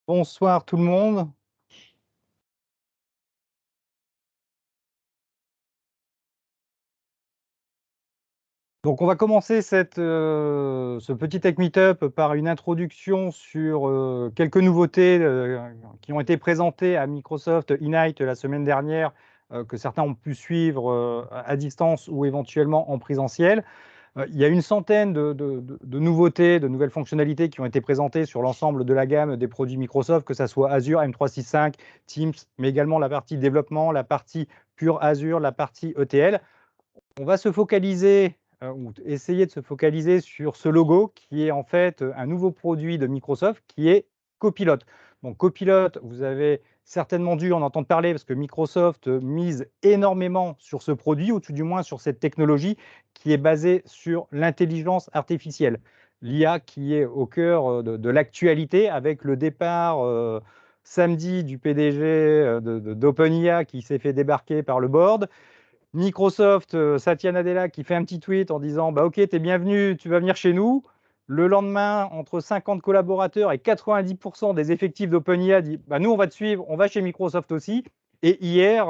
Bonsoir tout le monde. Donc on va commencer ce petit Tech Meetup par une introduction sur quelques nouveautés qui ont été présentées à Microsoft Ignite la semaine dernière, que certains ont pu suivre à distance ou éventuellement en présentiel. Il y a une centaine de nouveautés, de nouvelles fonctionnalités qui ont été présentées sur l'ensemble de la gamme des produits Microsoft, que ce soit Azure, M365, Teams, mais également la partie développement, la partie pure Azure, la partie ETL. On va se focaliser, ou essayer de se focaliser sur ce logo qui est en fait un nouveau produit de Microsoft qui est Copilot. Donc Copilot, vous avez certainement dû en entendre parler parce que Microsoft mise énormément sur ce produit, ou tout du moins sur cette technologie qui est basée sur l'intelligence artificielle. L'IA qui est au cœur de l'actualité avec le départ samedi du PDG d'OpenIA qui s'est fait débarquer par le board. Microsoft, Satya Nadella qui fait un petit tweet en disant bah, « Ok, tu es bienvenu, tu vas venir chez nous ». Le lendemain, entre 50 collaborateurs et 90% des effectifs d'OpenIA dit bah, « Nous, on va te suivre, on va chez Microsoft aussi ». Et hier,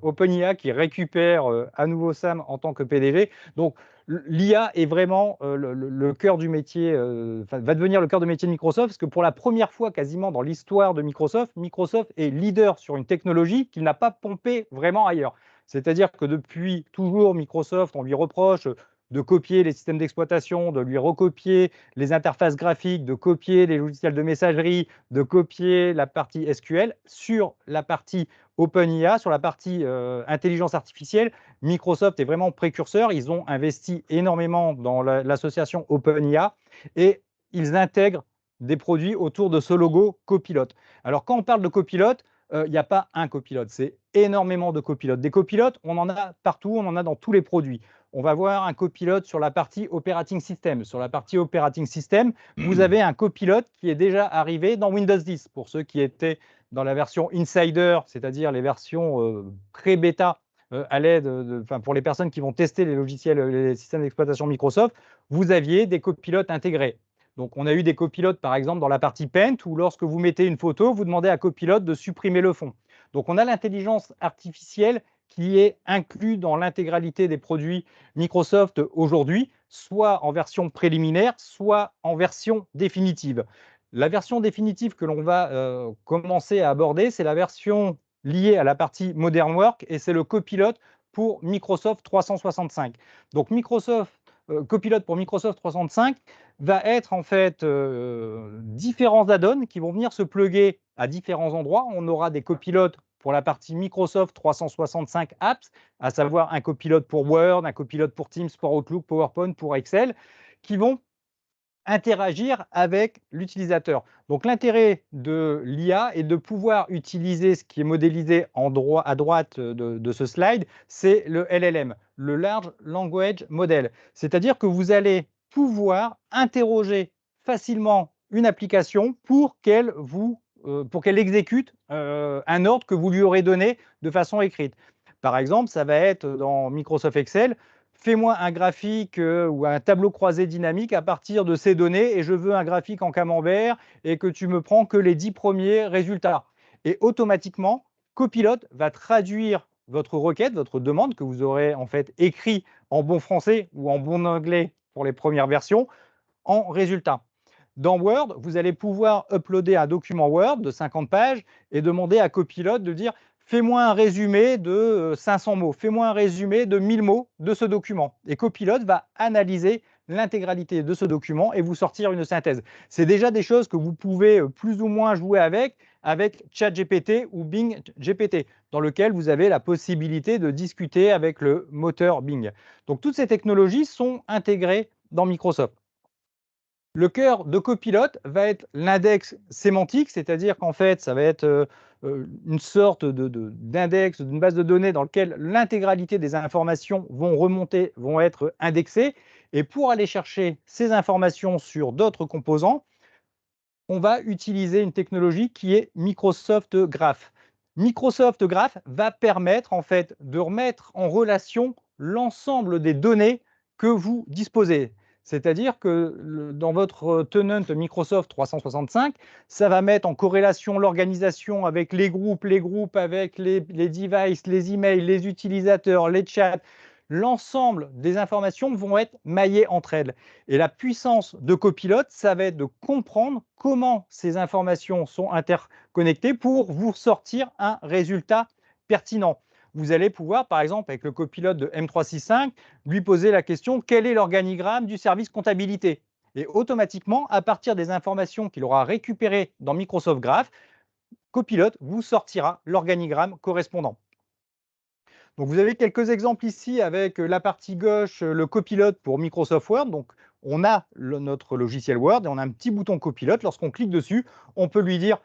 OpenIA qui récupère à nouveau Sam en tant que PDG. Donc, l'IA est vraiment le cœur du métier, va devenir le cœur de métier de Microsoft, parce que pour la première fois quasiment dans l'histoire de Microsoft, Microsoft est leader sur une technologie qu'il n'a pas pompée vraiment ailleurs. C'est-à-dire que depuis toujours, Microsoft, on lui reproche de copier les systèmes d'exploitation, de lui recopier les interfaces graphiques, de copier les logiciels de messagerie, de copier la partie SQL. Sur la partie OpenIA, sur la partie intelligence artificielle, Microsoft est vraiment précurseur. Ils ont investi énormément dans l'association OpenIA et ils intègrent des produits autour de ce logo copilote. Alors, quand on parle de copilote, il n'y a pas un copilote, c'est énormément de copilotes. Des copilotes, on en a partout, on en a dans tous les produits. On va voir un copilote sur la partie operating system. Sur la partie operating system, vous avez un copilote qui est déjà arrivé dans Windows 10. Pour ceux qui étaient dans la version Insider, c'est-à-dire les versions pré-bêta, à l'aide, pour les personnes qui vont tester les logiciels, les systèmes d'exploitation Microsoft, vous aviez des copilotes intégrés. Donc, on a eu des copilotes, par exemple, dans la partie Paint, où lorsque vous mettez une photo, vous demandez à Copilot de supprimer le fond. Donc, on a l'intelligence artificielle qui est inclue dans l'intégralité des produits Microsoft aujourd'hui, soit en version préliminaire, soit en version définitive. La version définitive que l'on va commencer à aborder, c'est la version liée à la partie Modern Work, et c'est le Copilot pour Microsoft 365. Donc, Copilot pour Microsoft 365 va être en fait différents add-ons qui vont venir se plugger à différents endroits. On aura des copilotes pour la partie Microsoft 365 Apps, à savoir un copilote pour Word, un copilote pour Teams, pour Outlook, PowerPoint, pour Excel, qui vont interagir avec l'utilisateur. Donc l'intérêt de l'IA est de pouvoir utiliser ce qui est modélisé à droite de ce slide, c'est le LLM, le Large Language Model. C'est-à-dire que vous allez pouvoir interroger facilement une application pour qu'elle exécute un ordre que vous lui aurez donné de façon écrite. Par exemple, ça va être dans Microsoft Excel, fais-moi un graphique ou un tableau croisé dynamique à partir de ces données, et je veux un graphique en camembert et que tu me prends que les 10 premiers résultats. Et automatiquement, Copilot va traduire votre requête, votre demande que vous aurez en fait écrit en bon français ou en bon anglais pour les premières versions, en résultat. Dans Word, vous allez pouvoir uploader un document Word de 50 pages et demander à Copilot de dire fais-moi un résumé de 500 mots, fais-moi un résumé de 1000 mots de ce document. Et Copilot va analyser l'intégralité de ce document et vous sortir une synthèse. C'est déjà des choses que vous pouvez plus ou moins jouer avec ChatGPT ou Bing GPT, dans lequel vous avez la possibilité de discuter avec le moteur Bing. Donc toutes ces technologies sont intégrées dans Microsoft. Le cœur de Copilot va être l'index sémantique, c'est-à-dire qu'en fait, ça va être une sorte d'index, d'une base de données dans lequel l'intégralité des informations vont remonter, vont être indexées. Et pour aller chercher ces informations sur d'autres composants, on va utiliser une technologie qui est Microsoft Graph. Microsoft Graph va permettre en fait de remettre en relation l'ensemble des données que vous disposez. C'est-à-dire que dans votre tenant Microsoft 365, ça va mettre en corrélation l'organisation avec les groupes avec les devices, les emails, les utilisateurs, les chats. L'ensemble des informations vont être maillées entre elles. Et la puissance de Copilot, ça va être de comprendre comment ces informations sont interconnectées pour vous sortir un résultat pertinent. Vous allez pouvoir, par exemple, avec le copilote de M365, lui poser la question: quel est l'organigramme du service comptabilité? Et automatiquement, à partir des informations qu'il aura récupérées dans Microsoft Graph, Copilot vous sortira l'organigramme correspondant. Donc vous avez quelques exemples ici avec la partie gauche, le copilote pour Microsoft Word. Donc on a notre logiciel Word et on a un petit bouton copilote. Lorsqu'on clique dessus, on peut lui dire: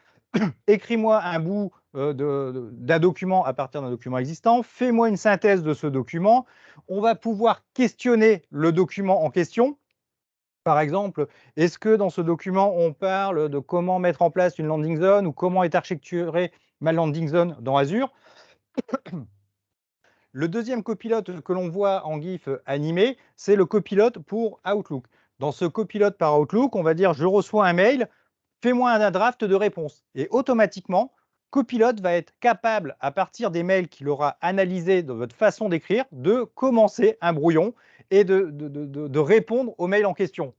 écris-moi un bout d'un document à partir d'un document existant, fais-moi une synthèse de ce document. On va pouvoir questionner le document en question. Par exemple, est-ce que dans ce document, on parle de comment mettre en place une landing zone ou comment est architecturée ma landing zone dans Azure? Le deuxième copilote que l'on voit en GIF animé, c'est le copilote pour Outlook. Dans ce copilote par Outlook, on va dire: je reçois un mail, fais-moi un draft de réponse. Et automatiquement, Copilot va être capable, à partir des mails qu'il aura analysés de votre façon d'écrire, de commencer un brouillon et de répondre au mail en question.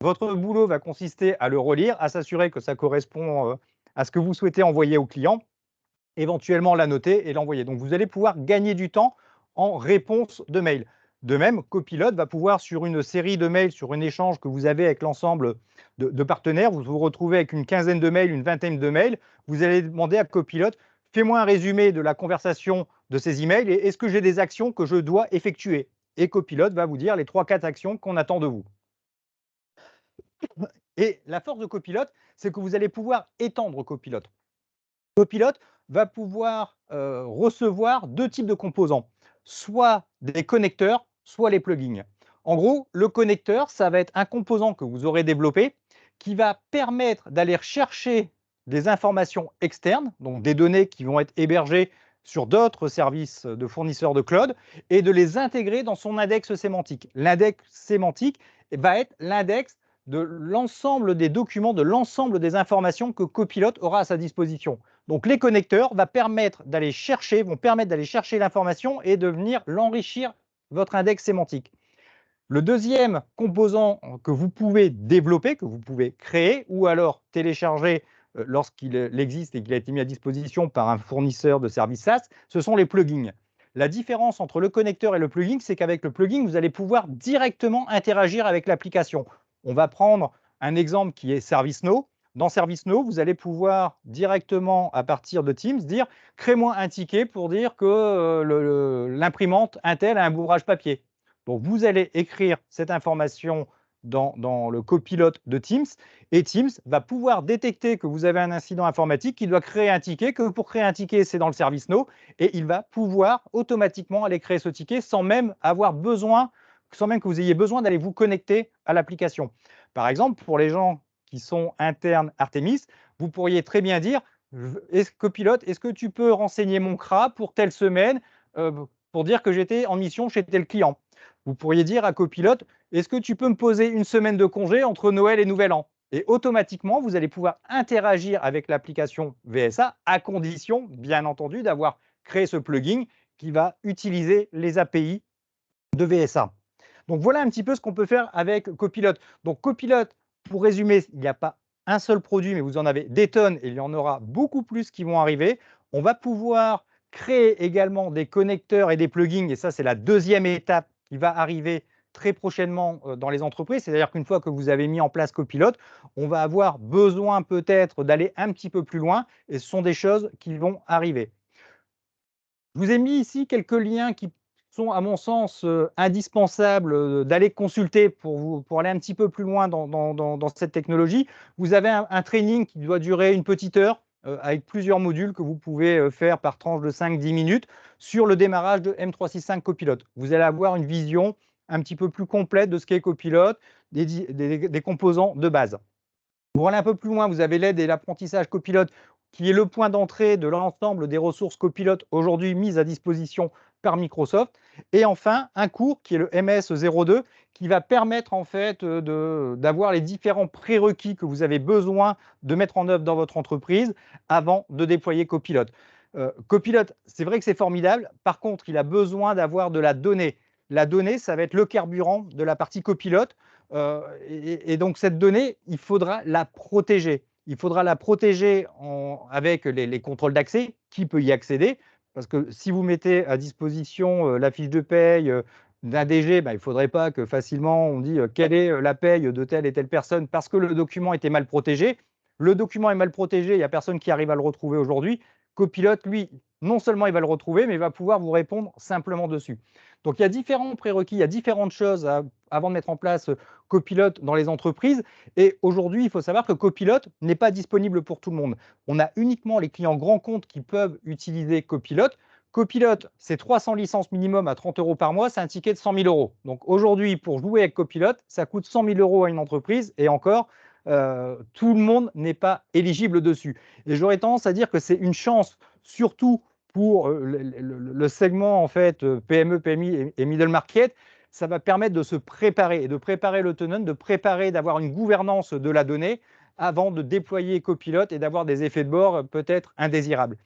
Votre boulot va consister à le relire, à s'assurer que ça correspond à ce que vous souhaitez envoyer au client, éventuellement la noter et l'envoyer. Donc vous allez pouvoir gagner du temps en réponse de mail. De même, Copilot va pouvoir, sur une série de mails, sur un échange que vous avez avec l'ensemble de partenaires, vous vous retrouvez avec une quinzaine de mails, une vingtaine de mails, vous allez demander à Copilot: fais-moi un résumé de la conversation de ces emails et est-ce que j'ai des actions que je dois effectuer? Et Copilot va vous dire les 3-4 actions qu'on attend de vous. Et la force de Copilot, c'est que vous allez pouvoir étendre Copilot. Copilot va pouvoir recevoir deux types de composants, soit des connecteurs, soit les plugins. En gros, le connecteur, ça va être un composant que vous aurez développé qui va permettre d'aller chercher des informations externes, donc des données qui vont être hébergées sur d'autres services de fournisseurs de cloud, et de les intégrer dans son index sémantique. L'index sémantique va être l'index de l'ensemble des documents, de l'ensemble des informations que Copilot aura à sa disposition. Donc les connecteurs vont permettre d'aller chercher l'information et de venir l'enrichir, votre index sémantique. Le deuxième composant que vous pouvez développer, que vous pouvez créer ou alors télécharger lorsqu'il existe et qu'il a été mis à disposition par un fournisseur de services SaaS, ce sont les plugins. La différence entre le connecteur et le plugin, c'est qu'avec le plugin, vous allez pouvoir directement interagir avec l'application. On va prendre un exemple qui est ServiceNow. Dans ServiceNow, vous allez pouvoir directement, à partir de Teams, dire: crée-moi un ticket pour dire que l'imprimante Intel a un bourrage papier. Donc, vous allez écrire cette information dans le copilote de Teams et Teams va pouvoir détecter que vous avez un incident informatique, qui doit créer un ticket, que pour créer un ticket, c'est dans le ServiceNow, et il va pouvoir automatiquement aller créer ce ticket sans même que vous ayez besoin d'aller vous connecter à l'application. Par exemple, pour les gens qui sont internes Artemis, vous pourriez très bien dire: Copilote, est-ce que tu peux renseigner mon CRA pour telle semaine pour dire que j'étais en mission chez tel client? Vous pourriez dire à Copilot: est-ce que tu peux me poser une semaine de congé entre Noël et Nouvel An? Et automatiquement, vous allez pouvoir interagir avec l'application VSA, à condition, bien entendu, d'avoir créé ce plugin qui va utiliser les API de VSA. Donc voilà un petit peu ce qu'on peut faire avec Copilot. Donc Copilot, pour résumer, il n'y a pas un seul produit, mais vous en avez des tonnes et il y en aura beaucoup plus qui vont arriver. On va pouvoir créer également des connecteurs et des plugins, et ça, c'est la deuxième étape qui va arriver très prochainement dans les entreprises. C'est-à-dire qu'une fois que vous avez mis en place Copilot, on va avoir besoin peut-être d'aller un petit peu plus loin, et ce sont des choses qui vont arriver. Je vous ai mis ici quelques liens qui sont, à mon sens, indispensables d'aller consulter pour aller un petit peu plus loin dans cette technologie. Vous avez un training qui doit durer une petite heure, avec plusieurs modules que vous pouvez faire par tranche de 5-10 minutes sur le démarrage de M365 Copilot. Vous allez avoir une vision un petit peu plus complète de ce qu'est Copilot, des composants de base. Pour aller un peu plus loin, vous avez l'aide et l'apprentissage Copilot, qui est le point d'entrée de l'ensemble des ressources Copilot aujourd'hui mises à disposition par Microsoft. Et enfin, un cours qui est le MS02, qui va permettre en fait d'avoir les différents prérequis que vous avez besoin de mettre en œuvre dans votre entreprise avant de déployer Copilot. Copilot, c'est vrai que c'est formidable. Par contre, il a besoin d'avoir de la donnée. La donnée, ça va être le carburant de la partie Copilot. Et donc, cette donnée, il faudra la protéger. Il faudra la protéger avec les contrôles d'accès. Qui peut y accéder? Parce que si vous mettez à disposition la fiche de paye d'un DG, ben, il ne faudrait pas que facilement on dise quelle est la paye de telle et telle personne parce que le document était mal protégé. Le document est mal protégé, il n'y a personne qui arrive à le retrouver aujourd'hui. Copilot, lui, non seulement il va le retrouver, mais il va pouvoir vous répondre simplement dessus. Donc il y a différents prérequis, il y a différentes choses avant de mettre en place Copilot dans les entreprises. Et aujourd'hui, il faut savoir que Copilot n'est pas disponible pour tout le monde. On a uniquement les clients grands comptes qui peuvent utiliser Copilot. Copilot, c'est 300 licences minimum à 30 € par mois, c'est un ticket de 100 000 €. Donc aujourd'hui, pour jouer avec Copilot, ça coûte 100 000 € à une entreprise et encore, tout le monde n'est pas éligible dessus. Et j'aurais tendance à dire que c'est une chance, surtout pour le segment en fait, PME, PMI et middle market. Ça va permettre de se préparer et de préparer le tenant, de préparer, d'avoir une gouvernance de la donnée avant de déployer Copilot et d'avoir des effets de bord peut-être indésirables.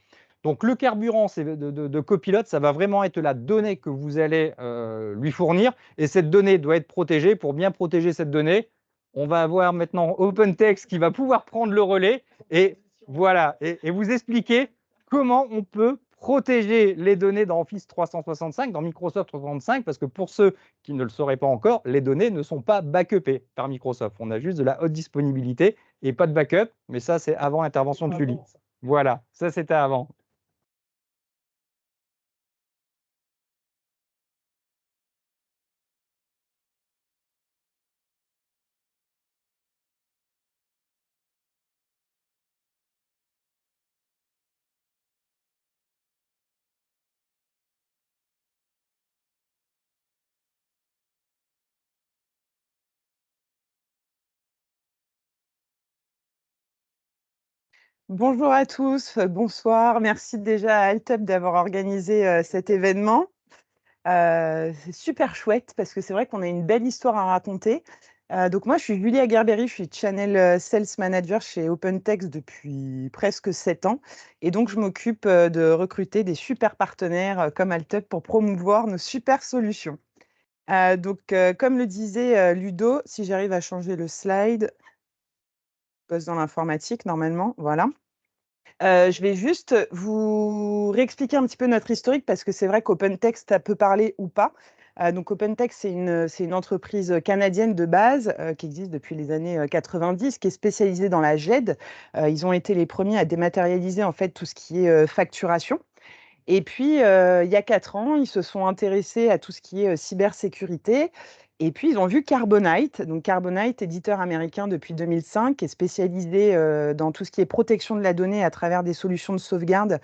Donc le carburant de Copilot, ça va vraiment être la donnée que vous allez lui fournir et cette donnée doit être protégée. Pour bien protéger cette donnée, on va avoir maintenant OpenText qui va pouvoir prendre le relais et voilà, et vous expliquer comment on peut protéger les données dans Office 365, dans Microsoft 365, parce que pour ceux qui ne le sauraient pas encore, les données ne sont pas backupées par Microsoft. On a juste de la haute disponibilité et pas de backup, mais ça, c'est avant l'intervention de Julie. Voilà, ça, c'était avant. Bonjour à tous, bonsoir. Merci déjà à Altep d'avoir organisé cet événement. C'est super chouette parce que c'est vrai qu'on a une belle histoire à raconter. Donc moi, je suis Julie Aguerberry, je suis Channel Sales Manager chez OpenText depuis presque 7 ans. Et donc, je m'occupe de recruter des super partenaires comme Altep pour promouvoir nos super solutions. Comme le disait Ludo, si j'arrive à changer le slide, je bosse dans l'informatique normalement, voilà. Je vais juste vous réexpliquer un petit peu notre historique parce que c'est vrai qu'OpenText, ça peut parler ou pas. Donc OpenText, c'est une entreprise canadienne de base qui existe depuis les années 90, qui est spécialisée dans la GED. Ils ont été les premiers à dématérialiser en fait tout ce qui est facturation. Et puis, il y a 4 ans, ils se sont intéressés à tout ce qui est cybersécurité. Et puis, ils ont vu Carbonite. Donc, Carbonite, éditeur américain depuis 2005, qui est spécialisé dans tout ce qui est protection de la donnée à travers des solutions de sauvegarde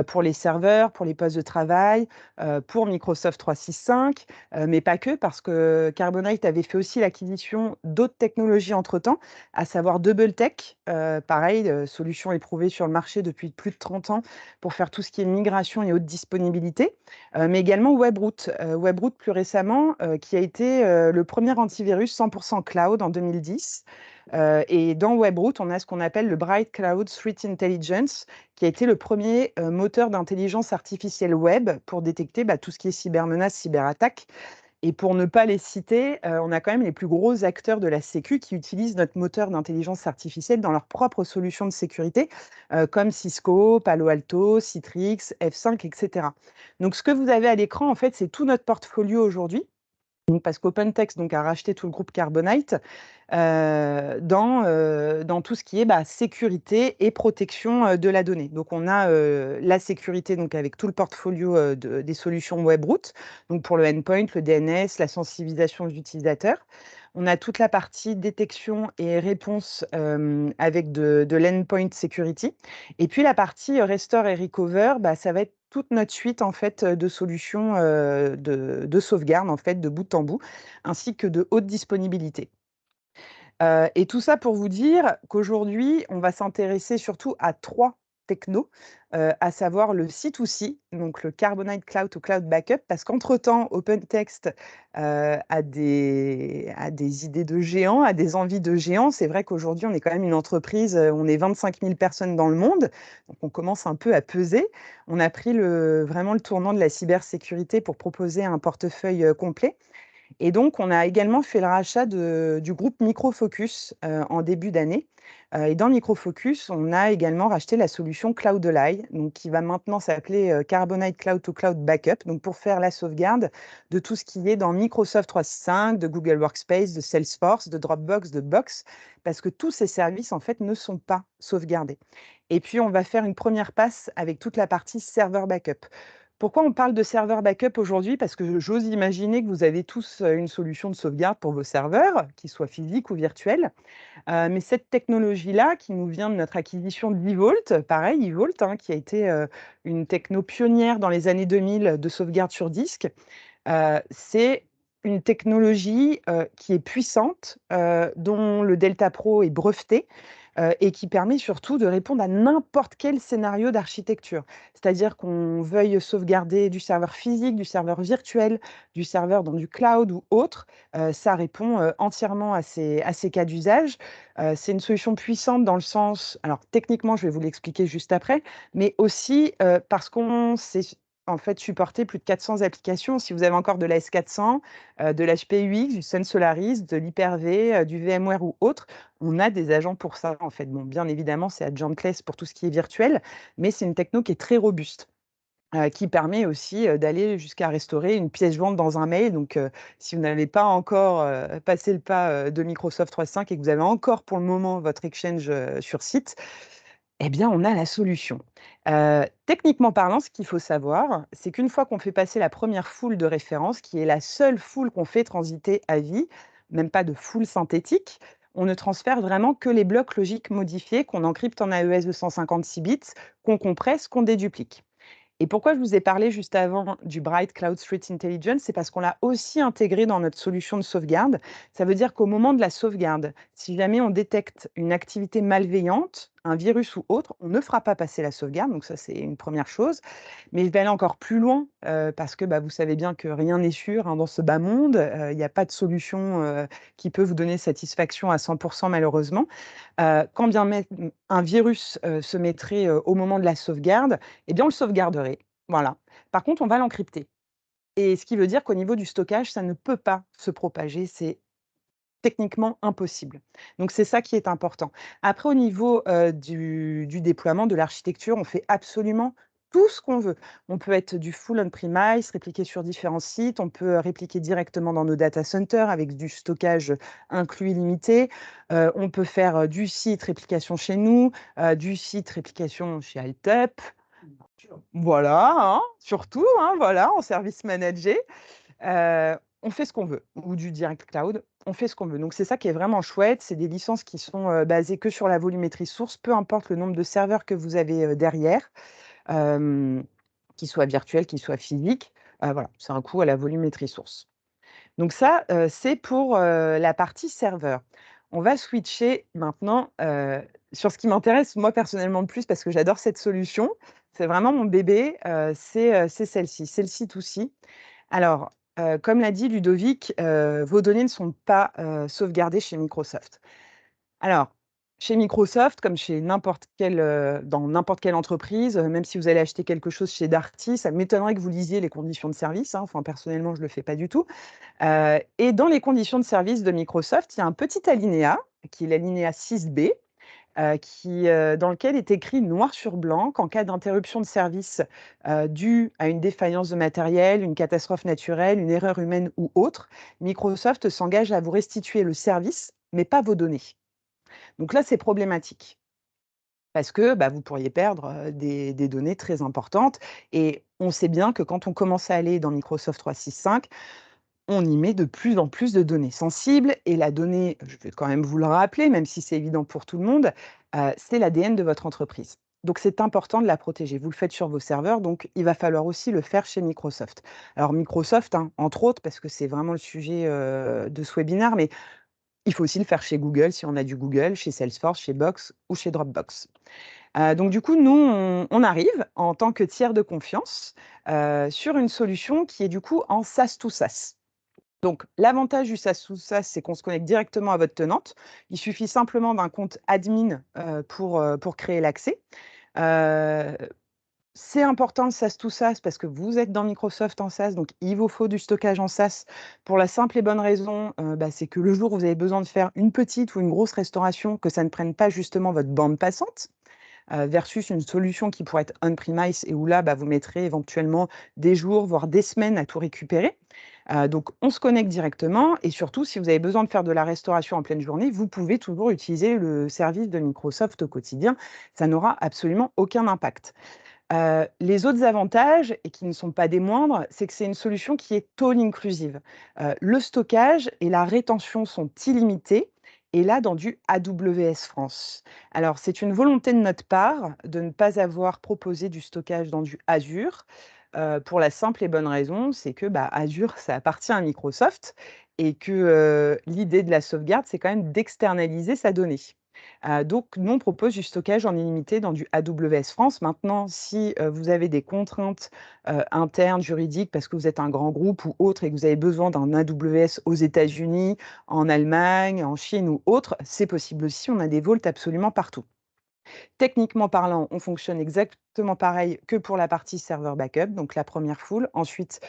pour les serveurs, pour les postes de travail, pour Microsoft 365, mais pas que, parce que Carbonite avait fait aussi l'acquisition d'autres technologies entre-temps, à savoir DoubleTech, pareil, solution éprouvée sur le marché depuis plus de 30 ans pour faire tout ce qui est migration et haute disponibilité, mais également Webroot. Webroot, plus récemment, qui a été le premier antivirus 100% cloud en 2010. Et dans Webroot, on a ce qu'on appelle le Bright Cloud Threat Intelligence, qui a été le premier moteur d'intelligence artificielle web pour détecter tout ce qui est cybermenaces, cyberattaques. Et pour ne pas les citer, on a quand même les plus gros acteurs de la sécu qui utilisent notre moteur d'intelligence artificielle dans leurs propres solutions de sécurité, comme Cisco, Palo Alto, Citrix, F5, etc. Donc, ce que vous avez à l'écran, en fait, c'est tout notre portfolio aujourd'hui. Donc, parce qu'OpenText a racheté tout le groupe Carbonite dans tout ce qui est sécurité et protection de la donnée. Donc, on a la sécurité donc, avec tout le portfolio des solutions Webroot, donc pour le endpoint, le DNS, la sensibilisation des utilisateurs. On a toute la partie détection et réponse avec de l'endpoint security. Et puis, la partie restore et recover, ça va être toute notre suite en fait de solutions de sauvegarde en fait de bout en bout, ainsi que de haute disponibilité. Et tout ça pour vous dire qu'aujourd'hui, on va s'intéresser surtout à 3 techno, à savoir le C2C, donc le Carbonite Cloud to Cloud Backup, parce qu'entre-temps, OpenText, a des idées de géants, a des envies de géants. C'est vrai qu'aujourd'hui, on est quand même une entreprise, on est 25 000 personnes dans le monde, donc on commence un peu à peser. On a pris vraiment le tournant de la cybersécurité pour proposer un portefeuille, complet. Et donc, on a également fait le rachat du groupe Micro Focus en début d'année. Et dans Micro Focus, on a également racheté la solution Cloudoli, donc qui va maintenant s'appeler Carbonite Cloud to Cloud Backup, donc pour faire la sauvegarde de tout ce qui est dans Microsoft 365, de Google Workspace, de Salesforce, de Dropbox, de Box, parce que tous ces services, en fait, ne sont pas sauvegardés. Et puis, on va faire une première passe avec toute la partie serveur backup. Pourquoi on parle de serveur backup aujourd'hui? Parce que j'ose imaginer que vous avez tous une solution de sauvegarde pour vos serveurs, qu'ils soient physiques ou virtuels. Mais cette technologie-là, qui nous vient de notre acquisition d'eVault, pareil, eVault, hein, qui a été une techno pionnière dans les années 2000 de sauvegarde sur disque, c'est une technologie qui est puissante, dont le Delta Pro est breveté, et qui permet surtout de répondre à n'importe quel scénario d'architecture. C'est-à-dire qu'on veuille sauvegarder du serveur physique, du serveur virtuel, du serveur dans du cloud ou autre, ça répond entièrement à ces cas d'usage. C'est une solution puissante dans le sens, alors techniquement, je vais vous l'expliquer juste après, mais aussi parce qu'on sait en fait supporter plus de 400 applications. Si vous avez encore de la S400, de l'HP UX, du Sun Solaris, de l'Hyper-V, du VMware ou autre, on a des agents pour ça, en fait. Bon, bien évidemment, c'est agentless pour tout ce qui est virtuel, mais c'est une techno qui est très robuste, qui permet aussi, d'aller jusqu'à restaurer une pièce jointe dans un mail. Donc, si vous n'avez pas encore, passé le pas, de Microsoft 365 et que vous avez encore pour le moment votre Exchange, sur site, eh bien, on a la solution. Techniquement parlant, ce qu'il faut savoir, c'est qu'une fois qu'on fait passer la première foule de référence, qui est la seule foule qu'on fait transiter à vie, même pas de foule synthétique, on ne transfère vraiment que les blocs logiques modifiés qu'on encrypte en AES 256 bits, qu'on compresse, qu'on déduplique. Et pourquoi je vous ai parlé juste avant du Bright Cloud Threat Intelligence, c'est parce qu'on l'a aussi intégré dans notre solution de sauvegarde. Ça veut dire qu'au moment de la sauvegarde, si jamais on détecte une activité malveillante, un virus ou autre, on ne fera pas passer la sauvegarde. Donc ça, c'est une première chose. Mais je vais aller encore plus loin parce que vous savez bien que rien n'est sûr, hein, dans ce bas monde. Il n'y a pas de solution qui peut vous donner satisfaction à 100% malheureusement. Quand bien même un virus se mettrait au moment de la sauvegarde, eh bien, on le sauvegarderait. Voilà. Par contre, on va l'encrypter. Et ce qui veut dire qu'au niveau du stockage, ça ne peut pas se propager. C'est techniquement impossible. Donc c'est ça qui est important. Après au niveau, du déploiement de l'architecture, on fait absolument tout ce qu'on veut. On peut être du full on-premise, répliquer sur différents sites, on peut, répliquer directement dans nos data centers avec du stockage inclus illimité. On peut faire, du site réplication chez nous, du site réplication chez Altup. Voilà, hein, surtout, hein, voilà, en service managé. On fait ce qu'on veut ou du direct cloud, on fait ce qu'on veut. Donc c'est ça qui est vraiment chouette, c'est des licences qui sont, basées que sur la volumétrie source, peu importe le nombre de serveurs que vous avez, derrière, hem, qu'ils soient virtuels, qu'ils soient physiques, voilà, c'est un coût à la volumétrie source. Donc ça, c'est pour, la partie serveur. On va switcher maintenant, sur ce qui m'intéresse moi personnellement le plus parce que j'adore cette solution, c'est vraiment mon bébé, c'est celle-ci, c'est le C2C. Alors, comme l'a dit Ludovic, vos données ne sont pas, sauvegardées chez Microsoft. Alors, chez Microsoft, comme chez n'importe quelle, dans n'importe quelle entreprise, même si vous allez acheter quelque chose chez Darty, ça m'étonnerait que vous lisiez les conditions de service, hein. Enfin, personnellement, je le fais pas du tout. Et dans les conditions de service de Microsoft, il y a un petit alinéa, qui est l'alinéa 6B, dans lequel est écrit noir sur blanc qu'en cas d'interruption de service, due à une défaillance de matériel, une catastrophe naturelle, une erreur humaine ou autre, Microsoft s'engage à vous restituer le service, mais pas vos données. Donc là, c'est problématique parce que, vous pourriez perdre, des données très importantes et on sait bien que quand on commence à aller dans Microsoft 365, on y met de plus en plus de données sensibles et la donnée, je vais quand même vous le rappeler, même si c'est évident pour tout le monde, c'est l'ADN de votre entreprise. Donc c'est important de la protéger. Vous le faites sur vos serveurs, donc il va falloir aussi le faire chez Microsoft. Alors Microsoft, hein, entre autres, parce que c'est vraiment le sujet, de ce webinaire, mais il faut aussi le faire chez Google, si on a du Google, chez Salesforce, chez Box ou chez Dropbox. Donc du coup, nous, on arrive en tant que tiers de confiance sur une solution qui est du coup en SaaS to SaaS. Donc l'avantage du SaaS to SaaS, c'est qu'on se connecte directement à votre tenante. Il suffit simplement d'un compte admin pour créer l'accès. C'est important le SaaS to SaaS parce que vous êtes dans Microsoft en SaaS, donc il vous faut du stockage en SaaS pour la simple et bonne raison, c'est que le jour où vous avez besoin de faire une petite ou une grosse restauration, que ça ne prenne pas justement votre bande passante, versus une solution qui pourrait être on-premise et où là, vous mettrez éventuellement des jours, voire des semaines à tout récupérer. Donc on se connecte directement et surtout, si vous avez besoin de faire de la restauration en pleine journée, vous pouvez toujours utiliser le service de Microsoft au quotidien. Ça n'aura absolument aucun impact. Les autres avantages, et qui ne sont pas des moindres, c'est que c'est une solution qui est all inclusive. Le stockage et la rétention sont illimités et là, dans du AWS France. Alors, c'est une volonté de notre part de ne pas avoir proposé du stockage dans du Azure, pour la simple et bonne raison, c'est que, Azure, ça appartient à Microsoft et que, l'idée de la sauvegarde, c'est quand même d'externaliser sa donnée. Donc nous, on propose du stockage en illimité dans du AWS France. Maintenant, si, vous avez des contraintes, internes, juridiques, parce que vous êtes un grand groupe ou autre et que vous avez besoin d'un AWS aux États-Unis, en Allemagne, en Chine ou autre, c'est possible aussi. On a des vaults absolument partout. Techniquement parlant, on fonctionne exactement pareil que pour la partie serveur backup, donc la première foule. Ensuite,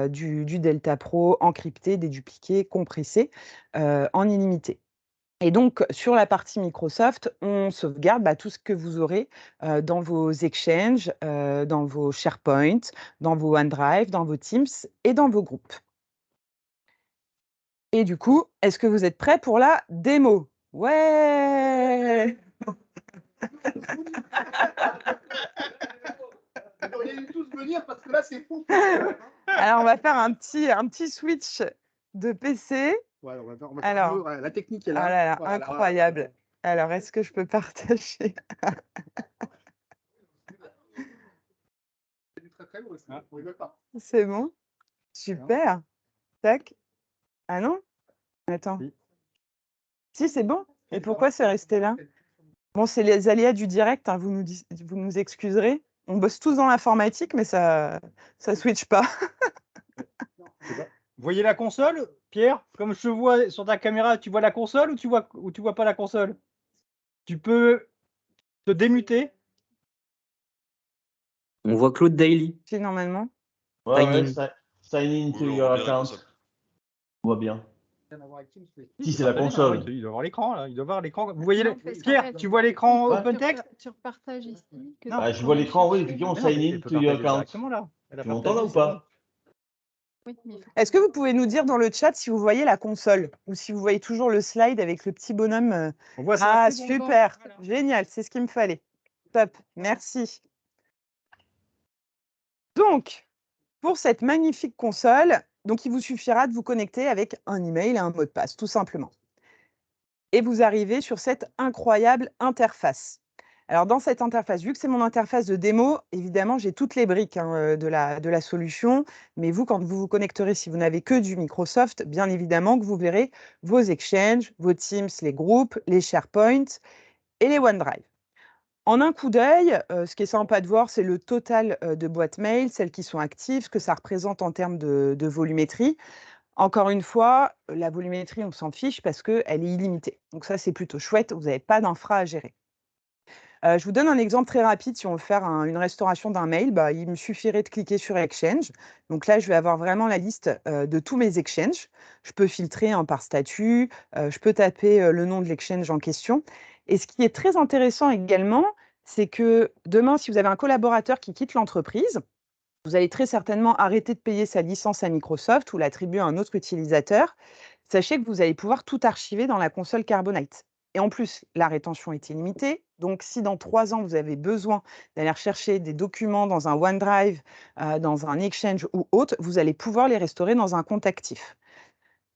du Delta Pro encrypté, dédupliqué, compressé, en illimité. Et donc, sur la partie Microsoft, on sauvegarde tout ce que vous aurez dans vos Exchange, dans vos SharePoint, dans vos OneDrive, dans vos Teams et dans vos groupes. Et du coup, est-ce que vous êtes prêts pour la démo? Ouais! Vous devriez dû tous venir parce que là, c'est fou. Alors, on va faire un petit switch de PC. Ouais, on va faire Alors, mieux. Ouais, la technique est là. ah là là, Voilà, incroyable. Alors, est-ce que je peux partager? C'est du très très lourd, on ne rigole pas. C'est bon? Super. Tac. Ah non? Attends. Oui. Si, c'est bon. Et pourquoi c'est resté là? Bon, c'est les aléas du direct, hein, vous nous excuserez. On bosse tous dans l'informatique, mais ça switch pas. Vous voyez la console, Pierre? Comme je te vois sur ta caméra, tu vois la console ou tu vois pas la console? Tu peux te démuter? On voit Claude Daily. Si, normalement. Ouais, Sign ouais, in. sign in to Oui, on your voit bien la account. console. On voit bien. Si, c'est Ah, la bah, console. Il doit voir l'écran là, il doit voir l'écran. Vous voyez Non, parce qu'en Pierre, fait, tu vois l'écran Ouais. open text? Tu repartages ici. Que Non. Ah, quand je vois on va l'écran, oui, chercher- effectivement, Mais non, sign il in peut to your partager account. directement là. Elle a Tu m'entends là partagé, ou c'est pas? Oui, mais il faut- Est-ce que vous pouvez nous dire dans le chat si vous voyez la console ou si vous voyez toujours le slide avec le petit bonhomme bon. On voit ça. Ah, c'est bon, super. voilà. Génial, c'est ce qu'il me fallait. Top, merci. Donc, pour cette magnifique console, donc il vous suffira de vous connecter avec un email et un mot de passe, tout simplement. Et vous arrivez sur cette incroyable interface. Alors, dans cette interface, vu que c'est mon interface de démo, évidemment, j'ai toutes les briques de la solution. Mais vous, quand vous vous connecterez, si vous n'avez que du Microsoft, bien évidemment que vous verrez vos Exchange, vos Teams, les groupes, les SharePoint et les OneDrive. En un coup d'œil, ce qui est sympa de voir, c'est le total de boîtes mail, celles qui sont actives, ce que ça représente en termes de volumétrie. Encore une fois, la volumétrie, on s'en fiche parce qu'elle est illimitée. Donc ça, c'est plutôt chouette, vous n'avez pas d'infra à gérer. Je vous donne un exemple très rapide. Si on veut faire une restauration d'un mail, il me suffirait de cliquer sur Exchange. Donc là, je vais avoir vraiment la liste de tous mes Exchange. Je peux filtrer par statut, je peux taper le nom de l'Exchange en question. Et ce qui est très intéressant également, c'est que demain, si vous avez un collaborateur qui quitte l'entreprise, vous allez très certainement arrêter de payer sa licence à Microsoft ou l'attribuer à un autre utilisateur. Sachez que vous allez pouvoir tout archiver dans la console Carbonite. Et en plus, la rétention est illimitée. Donc, si dans 3 ans, vous avez besoin d'aller rechercher des documents dans un OneDrive, dans un Exchange ou autre, vous allez pouvoir les restaurer dans un compte actif.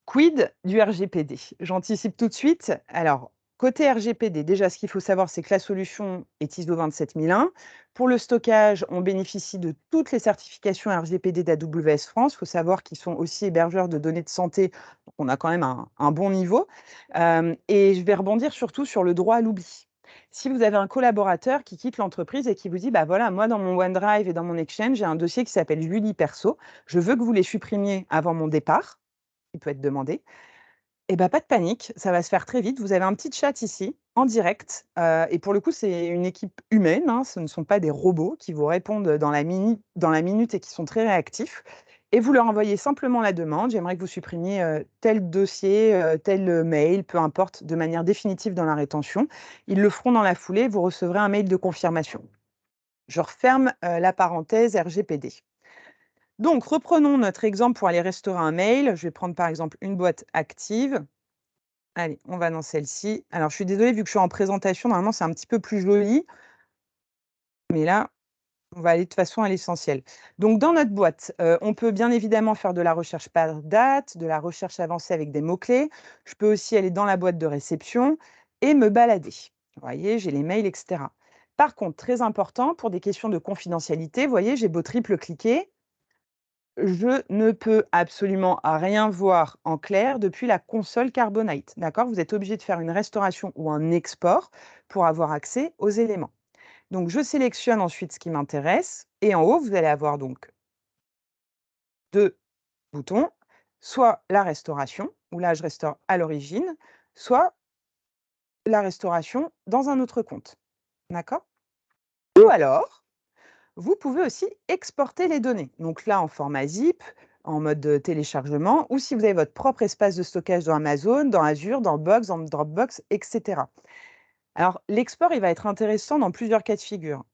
Quid du RGPD? J'anticipe tout de suite. Alors, côté RGPD, déjà, ce qu'il faut savoir, c'est que la solution est ISO 27001. Pour le stockage, on bénéficie de toutes les certifications RGPD d'AWS France. Il faut savoir qu'ils sont aussi hébergeurs de données de santé. Donc, on a quand même un bon niveau. Et je vais rebondir surtout sur le droit à l'oubli. Si vous avez un collaborateur qui quitte l'entreprise et qui vous dit, bah voilà, moi dans mon OneDrive et dans mon Exchange, j'ai un dossier qui s'appelle Julie Perso, je veux que vous les supprimiez avant mon départ, il peut être demandé. Eh ben, pas de panique, ça va se faire très vite. Vous avez un petit chat ici, en direct, et pour le coup, c'est une équipe humaine, hein, ce ne sont pas des robots qui vous répondent dans la minute et qui sont très réactifs et vous leur envoyez simplement la demande: «J'aimerais que vous supprimiez, tel dossier, tel, mail», peu importe, de manière définitive dans la rétention. Ils le feront dans la foulée, vous recevrez un mail de confirmation. Je referme, la parenthèse RGPD. Donc reprenons notre exemple pour aller restaurer un mail. Je vais prendre par exemple une boîte active. Allez, on va dans celle-ci. Alors, je suis désolée, vu que je suis en présentation, normalement, c'est un petit peu plus joli. Mais là, on va aller de toute façon à l'essentiel. Donc, dans notre boîte, on peut bien évidemment faire de la recherche par date, de la recherche avancée avec des mots-clés. Je peux aussi aller dans la boîte de réception et me balader. Vous voyez, j'ai les mails, etc. Par contre, très important, pour des questions de confidentialité, vous voyez, j'ai beau triple-cliquer, je ne peux absolument rien voir en clair depuis la console Carbonite, d'accord? Vous êtes obligé de faire une restauration ou un export pour avoir accès aux éléments. Donc je sélectionne ensuite ce qui m'intéresse et en haut, vous allez avoir donc 2 boutons, soit la restauration, où là je restaure à l'origine, soit la restauration dans un autre compte, d'accord? Ou alors vous pouvez aussi exporter les données. Donc là, en format zip, en mode téléchargement, ou si vous avez votre propre espace de stockage dans Amazon, dans Azure, dans Box, dans Dropbox, etc. Alors, l'export, il va être intéressant dans plusieurs cas de figure.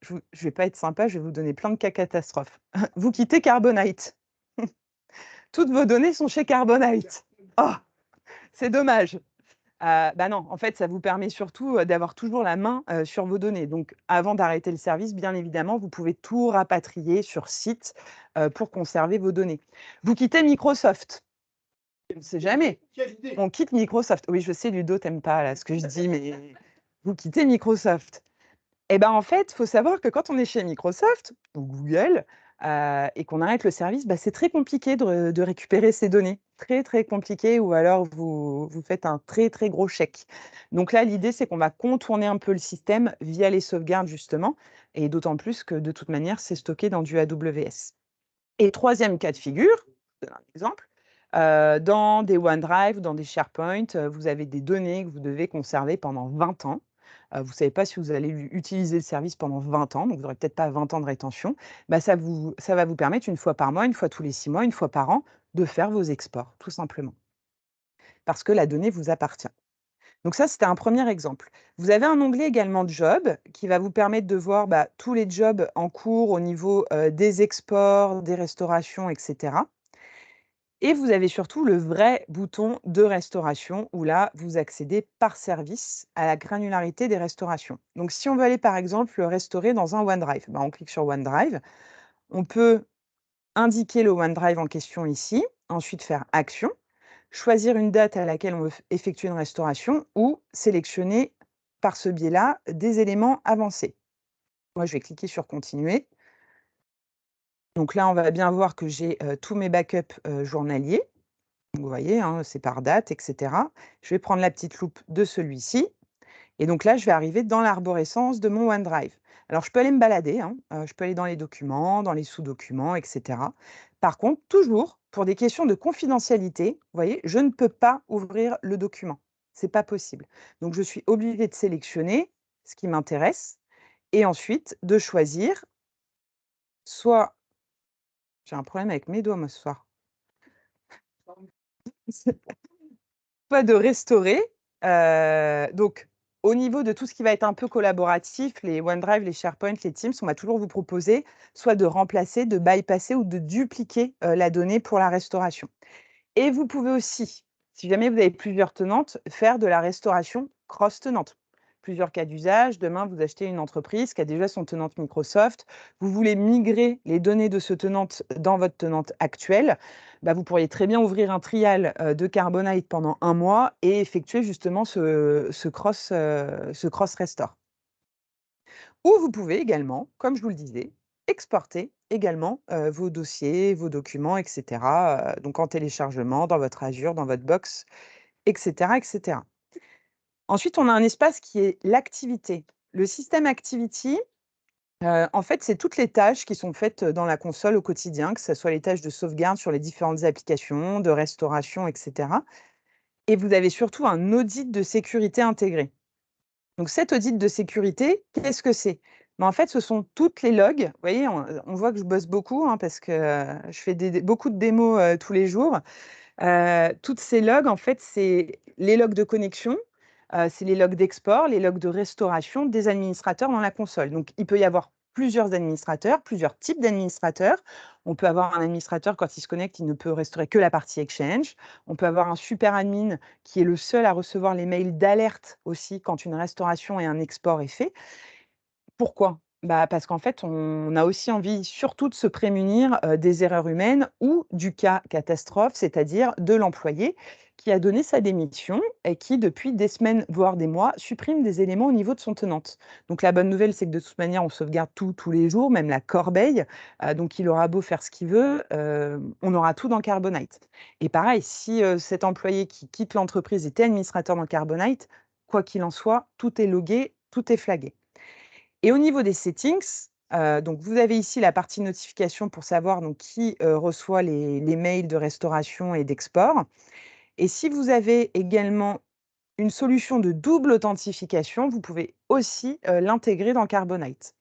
Je ne vais pas être sympa, je vais vous donner plein de cas catastrophes. Vous quittez Carbonite. Toutes vos données sont chez Carbonite. Oh, c'est dommage. Bah non, en fait, ça vous permet surtout, d'avoir toujours la main, sur vos données. Donc avant d'arrêter le service, bien évidemment, vous pouvez tout rapatrier sur site, pour conserver vos données. Vous quittez Microsoft, on ne sait jamais. Quelle idée! On quitte Microsoft. Oui, je sais, Ludo, tu aimes pas là ce que je dis, mais vous quittez Microsoft. Et ben, en fait, il faut savoir que quand on est chez Microsoft ou Google, et qu'on arrête le service, bah, c'est très compliqué de récupérer ces données. Très, très compliqué ou alors vous faites un très, très gros chèque. Donc là, l'idée, c'est qu'on va contourner un peu le système via les sauvegardes justement et d'autant plus que de toute manière, c'est stocké dans du AWS. Et troisième cas de figure, je donne un exemple, dans des OneDrive, dans des SharePoint, vous avez des données que vous devez conserver pendant 20 ans. Vous ne savez pas si vous allez utiliser le service pendant 20 ans, donc vous n'aurez peut-être pas 20 ans de rétention. Bah, ça va vous permettre une fois par mois, une fois tous les 6 mois, une fois par an, de faire vos exports, tout simplement. Parce que la donnée vous appartient. Donc ça, c'était un premier exemple. Vous avez un onglet également Job qui va vous permettre de voir bah, tous les jobs en cours au niveau des exports, des restaurations, etc. Et vous avez surtout le vrai bouton de restauration où là, vous accédez par service à la granularité des restaurations. Donc, si on veut aller par exemple le restaurer dans un OneDrive, ben, on clique sur OneDrive. On peut indiquer le OneDrive en question ici, ensuite faire Action, choisir une date à laquelle on veut effectuer une restauration ou sélectionner par ce biais-là des éléments avancés. Moi, je vais cliquer sur Continuer. Donc là, on va bien voir que j'ai tous mes backups journaliers. Vous voyez, hein, c'est par date, etc. Je vais prendre la petite loupe de celui-ci. Et donc là, je vais arriver dans l'arborescence de mon OneDrive. Alors, je peux aller me balader, hein, je peux aller dans les documents, dans les sous-documents, etc. Par contre, toujours, pour des questions de confidentialité, vous voyez, je ne peux pas ouvrir le document. Ce n'est pas possible. Donc, je suis obligée de sélectionner ce qui m'intéresse et ensuite de choisir soit... J'ai un problème avec mes doigts, moi, ce soir. Soit de restaurer. Donc, au niveau de tout ce qui va être un peu collaboratif, les OneDrive, les SharePoint, les Teams, on va toujours vous proposer soit de remplacer, de bypasser ou de dupliquer la donnée pour la restauration. Et vous pouvez aussi, si jamais vous avez plusieurs tenantes, faire de la restauration cross-tenante. Plusieurs cas d'usage. Demain, vous achetez une entreprise qui a déjà son tenante Microsoft. Vous voulez migrer les données de ce tenante dans votre tenante actuelle. Bah, vous pourriez très bien ouvrir un trial de Carbonite pendant 1 mois et effectuer justement ce cross restore. Ou vous pouvez également, comme je vous le disais, exporter également vos dossiers, vos documents, etc. Donc en téléchargement, dans votre Azure, dans votre Box, etc., etc. Ensuite, on a un espace qui est l'activité. Le système Activity, en fait, c'est toutes les tâches qui sont faites dans la console au quotidien, que ce soit les tâches de sauvegarde sur les différentes applications, de restauration, etc. Et vous avez surtout un audit de sécurité intégré. Donc cet audit de sécurité, qu'est-ce que c'est? En fait, ce sont toutes les logs. Vous voyez, on voit que je bosse beaucoup hein, parce que je fais beaucoup de démos tous les jours. Toutes ces logs, en fait, c'est les logs de connexion, c'est les logs d'export, les logs de restauration des administrateurs dans la console. Donc, il peut y avoir plusieurs administrateurs, plusieurs types d'administrateurs. On peut avoir un administrateur, quand il se connecte, il ne peut restaurer que la partie Exchange. On peut avoir un super admin qui est le seul à recevoir les mails d'alerte aussi quand une restauration et un export est fait. Pourquoi? Parce qu'en fait, on a aussi envie surtout de se prémunir des erreurs humaines ou du cas catastrophe, c'est-à-dire de l'employé qui a donné sa démission et qui, depuis des semaines, voire des mois, supprime des éléments au niveau de son tenante. Donc la bonne nouvelle, c'est que de toute manière, on sauvegarde tout tous les jours, même la corbeille. Donc il aura beau faire ce qu'il veut, on aura tout dans Carbonite. Et pareil, si cet employé qui quitte l'entreprise était administrateur dans Carbonite, quoi qu'il en soit, tout est logué, tout est flagué. Et au niveau des settings, donc vous avez ici la partie notification pour savoir donc qui reçoit les mails de restauration et d'export. Et si vous avez également une solution de double authentification, vous pouvez aussi l'intégrer dans Carbonite.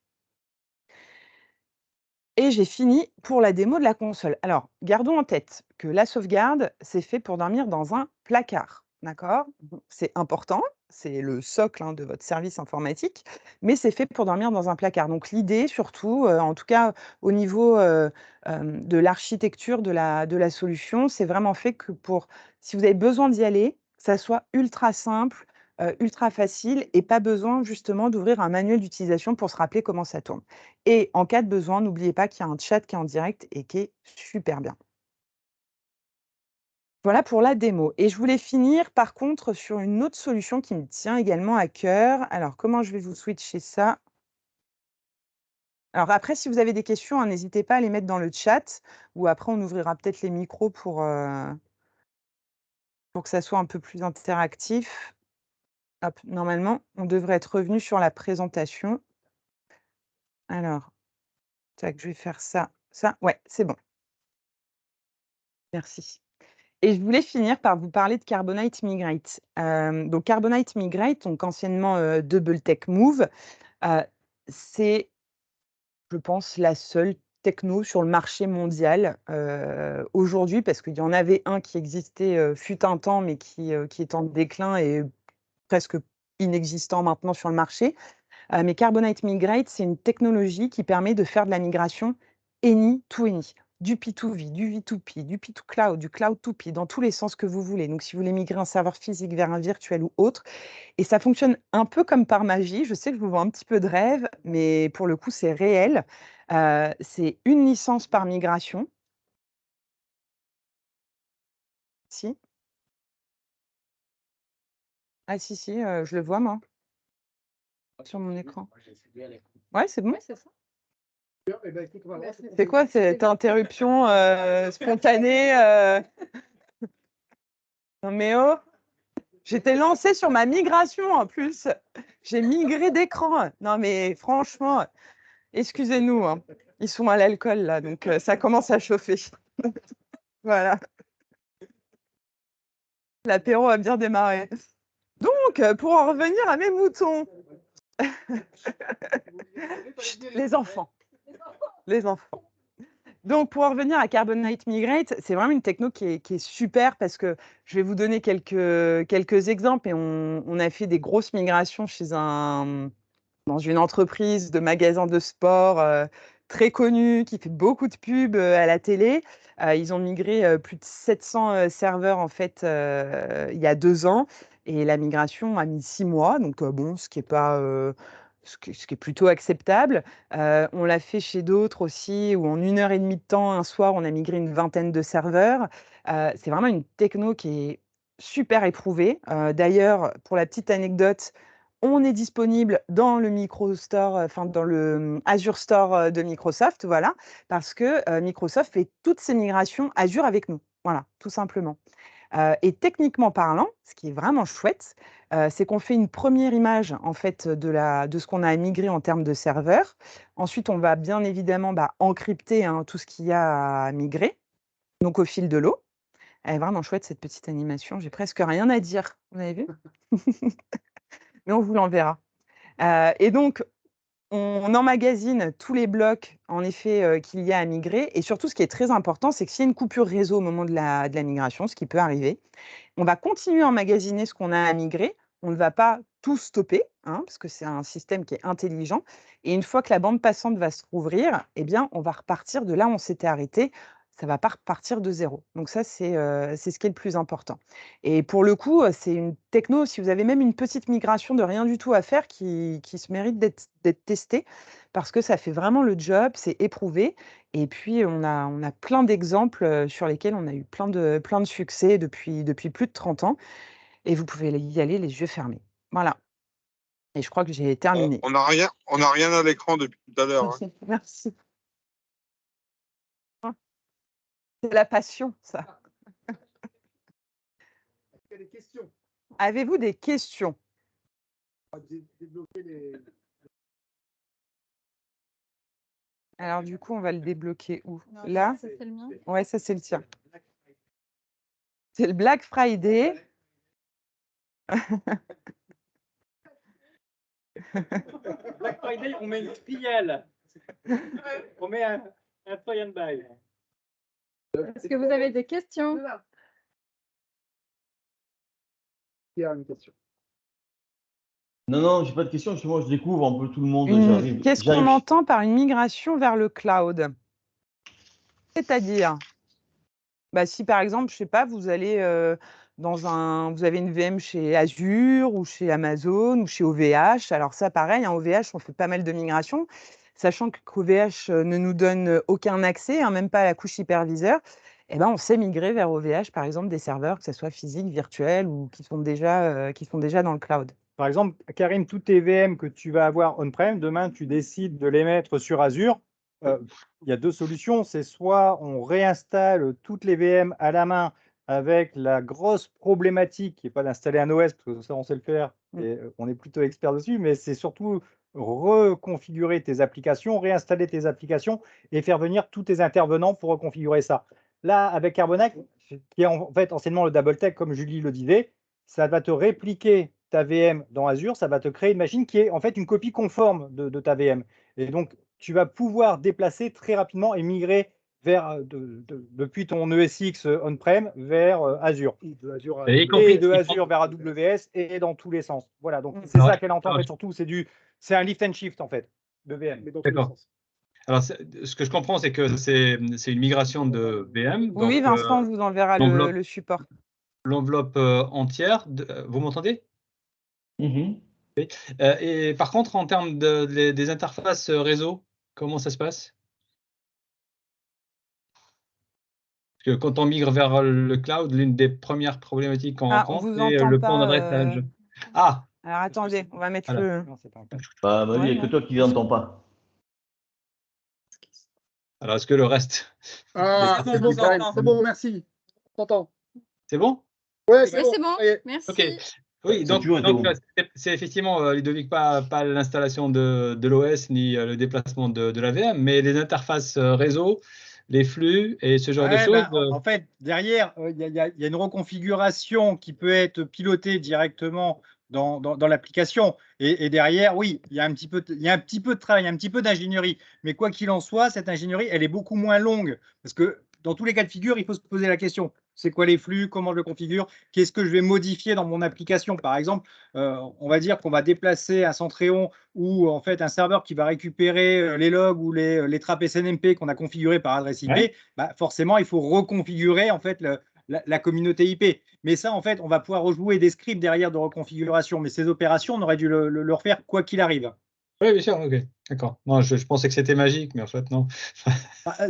Et j'ai fini pour la démo de la console. Alors, gardons en tête que la sauvegarde, c'est fait pour dormir dans un placard. D'accord? C'est important, c'est le socle hein, de votre service informatique, mais c'est fait pour dormir dans un placard. Donc l'idée, surtout, en tout cas au niveau de l'architecture de la solution, c'est vraiment fait que pour, si vous avez besoin d'y aller, ça soit ultra simple, ultra facile et pas besoin justement d'ouvrir un manuel d'utilisation pour se rappeler comment ça tourne. Et en cas de besoin, n'oubliez pas qu'il y a un chat qui est en direct et qui est super bien. Voilà pour la démo. Et je voulais finir par contre sur une autre solution qui me tient également à cœur. Alors, comment je vais vous switcher ça? Alors après, si vous avez des questions, hein, n'hésitez pas à les mettre dans le chat ou après on ouvrira peut-être les micros pour que ça soit un peu plus interactif. Hop, normalement, on devrait être revenu sur la présentation. Alors, tac, je vais faire ça, ça. Ouais, c'est bon. Merci. Et je voulais finir par vous parler de Carbonite Migrate. Donc Carbonite Migrate, donc anciennement DoubleTech Move, c'est, je pense, la seule techno sur le marché mondial aujourd'hui, parce qu'il y en avait un qui existait fut un temps, mais qui est en déclin et presque inexistant maintenant sur le marché. Mais Carbonite Migrate, c'est une technologie qui permet de faire de la migration any to any, du P2V, du V2P, du P2Cloud, du Cloud to P, dans tous les sens que vous voulez. Donc, si vous voulez migrer un serveur physique vers un virtuel ou autre, et ça fonctionne un peu comme par magie. Je sais que je vous vends un petit peu de rêve, mais pour le coup, c'est réel. C'est une licence par migration. Si. Ah si, si, je le vois, moi, sur mon écran. Ouais, c'est bon. Ouais, c'est ça. C'est quoi cette interruption spontanée Non mais oh, j'étais lancée sur ma migration en plus. J'ai migré d'écran. Non mais franchement, excusez-nous, hein. Ils sont à l'alcool là, donc ça commence à chauffer. Voilà. L'apéro a bien démarré. Donc, pour en revenir à mes moutons. Chut, les enfants. Les enfants. Donc, pour en revenir à Carbonite Migrate, c'est vraiment une techno qui est super parce que je vais vous donner quelques exemples. Et on a fait des grosses migrations dans une entreprise de magasins de sport très connue, qui fait beaucoup de pubs à la télé. Ils ont migré plus de 700 serveurs en fait il y a 2 ans. Et la migration a mis 6 mois, donc bon, ce qui est plutôt acceptable. On l'a fait chez d'autres aussi, où en 1 heure et demie de temps, un soir, on a migré une vingtaine de serveurs. C'est vraiment une techno qui est super éprouvée. D'ailleurs, pour la petite anecdote, on est disponible dans le dans le Azure Store de Microsoft, voilà, parce que Microsoft fait toutes ses migrations Azure avec nous. Voilà, tout simplement. Et techniquement parlant, ce qui est vraiment chouette, c'est qu'on fait une première image en fait de ce qu'on a à migrer en termes de serveur. Ensuite, on va bien évidemment encrypter tout ce qu'il y a à migrer, donc au fil de l'eau. Elle est vraiment chouette cette petite animation, j'ai presque rien à dire. Vous avez vu? Mais on vous l'enverra. Et donc, on emmagasine tous les blocs, en effet, qu'il y a à migrer. Et surtout, ce qui est très important, c'est que s'il y a une coupure réseau au moment de la migration, ce qui peut arriver, on va continuer à emmagasiner ce qu'on a à migrer. On ne va pas tout stopper, parce que c'est un système qui est intelligent. Et une fois que la bande passante va se rouvrir, eh bien, on va repartir de là où on s'était arrêté. Ça ne va pas repartir de zéro. Donc ça, c'est ce qui est le plus important. Et pour le coup, c'est une techno, si vous avez même une petite migration de rien du tout à faire, qui se mérite d'être testée, parce que ça fait vraiment le job, c'est éprouvé. Et puis, on a plein d'exemples sur lesquels on a eu plein de succès depuis plus de 30 ans. Et vous pouvez y aller les yeux fermés. Voilà. Et je crois que j'ai terminé. On n'a rien à l'écran depuis tout à l'heure. Hein. Merci. C'est la passion, ça. Est-ce qu'il y a des questions? Avez-vous des questions? On va débloquer les... Alors, du coup, on va le débloquer où? Non, Là? ça, c'est le mien. Ouais, ça, c'est le tien. C'est le Black Friday. Black Friday, on met une trielle. On met un try and buy. Est-ce que vous avez des questions? Il y a une question. Non, j'ai pas de question. Moi, je découvre un peu tout le monde. Qu'est-ce qu'on entend par une migration vers le cloud? C'est-à-dire, si par exemple, je sais pas, vous allez vous avez une VM chez Azure ou chez Amazon ou chez OVH. Alors ça, pareil, OVH, on fait pas mal de migrations, sachant qu'OVH ne nous donne aucun accès, même pas à la couche hyperviseur. Eh ben, on sait migrer vers OVH, par exemple, des serveurs, que ce soit physiques, virtuels ou qui sont déjà dans le cloud. Par exemple, Karim, toutes tes VM que tu vas avoir on-prem, demain, tu décides de les mettre sur Azure. Il y a deux solutions. C'est soit on réinstalle toutes les VM à la main avec la grosse problématique qui n'est pas d'installer un OS, parce que ça, on sait le faire, et on est plutôt expert dessus, mais c'est surtout reconfigurer tes applications, réinstaller tes applications et faire venir tous tes intervenants pour reconfigurer ça. Là, avec Carbonac, qui est en fait anciennement le double tech, comme Julie le disait, ça va te répliquer ta VM dans Azure, ça va te créer une machine qui est en fait une copie conforme de ta VM. Et donc, tu vas pouvoir déplacer très rapidement et migrer vers, depuis ton ESX on-prem vers Azure. Et de Azure, Et de Azure vers AWS et dans tous les sens. Voilà, donc c'est ça qu'elle entend. En fait, surtout, c'est un lift and shift en fait de VM. mais dans tous les D'accord. sens. Alors, ce que je comprends, c'est que c'est une migration de VM. Oui, donc, Vincent vous enverra le support. l'enveloppe entière. Vous m'entendez? Et par contre, en termes des interfaces réseau, comment ça se passe? Parce que quand on migre vers le cloud, l'une des premières problématiques qu'on rencontre, c'est le point d'adressage. Ah! Alors attendez, on va mettre Voilà. le. Il n'y a que toi qui l'entends pas. Alors, est-ce que le reste. Ah, bon, c'est bon, Karim, c'est bon, merci. T'entends? C'est bon? Ouais, Oui, c'est bon. Ça y est. Merci. Ok. Oui, C'est donc toujours été bon. c'est effectivement, Ludovic, pas l'installation de l'OS ni le déplacement de la VM, mais les interfaces réseau, les flux et ce genre de Ouais, choses. en fait, derrière, il y a une reconfiguration qui peut être pilotée directement dans l'application. Et derrière, oui, il y a un petit peu de travail, un petit peu d'ingénierie. Mais quoi qu'il en soit, cette ingénierie, elle est beaucoup moins longue. Parce que dans tous les cas de figure, il faut se poser la question. C'est quoi les flux? Comment je le configure? Qu'est-ce que je vais modifier dans mon application? Par exemple, on va dire qu'on va déplacer un Centréon ou en fait un serveur qui va récupérer les logs ou les trappes SNMP qu'on a configurés par adresse IP. Ouais. Forcément, il faut reconfigurer en fait la communauté IP. Mais ça, en fait, on va pouvoir rejouer des scripts derrière de reconfiguration. Mais ces opérations, on aurait dû le refaire quoi qu'il arrive. Oui, bien sûr, ok, d'accord. Non, je pensais que c'était magique, mais en fait, non.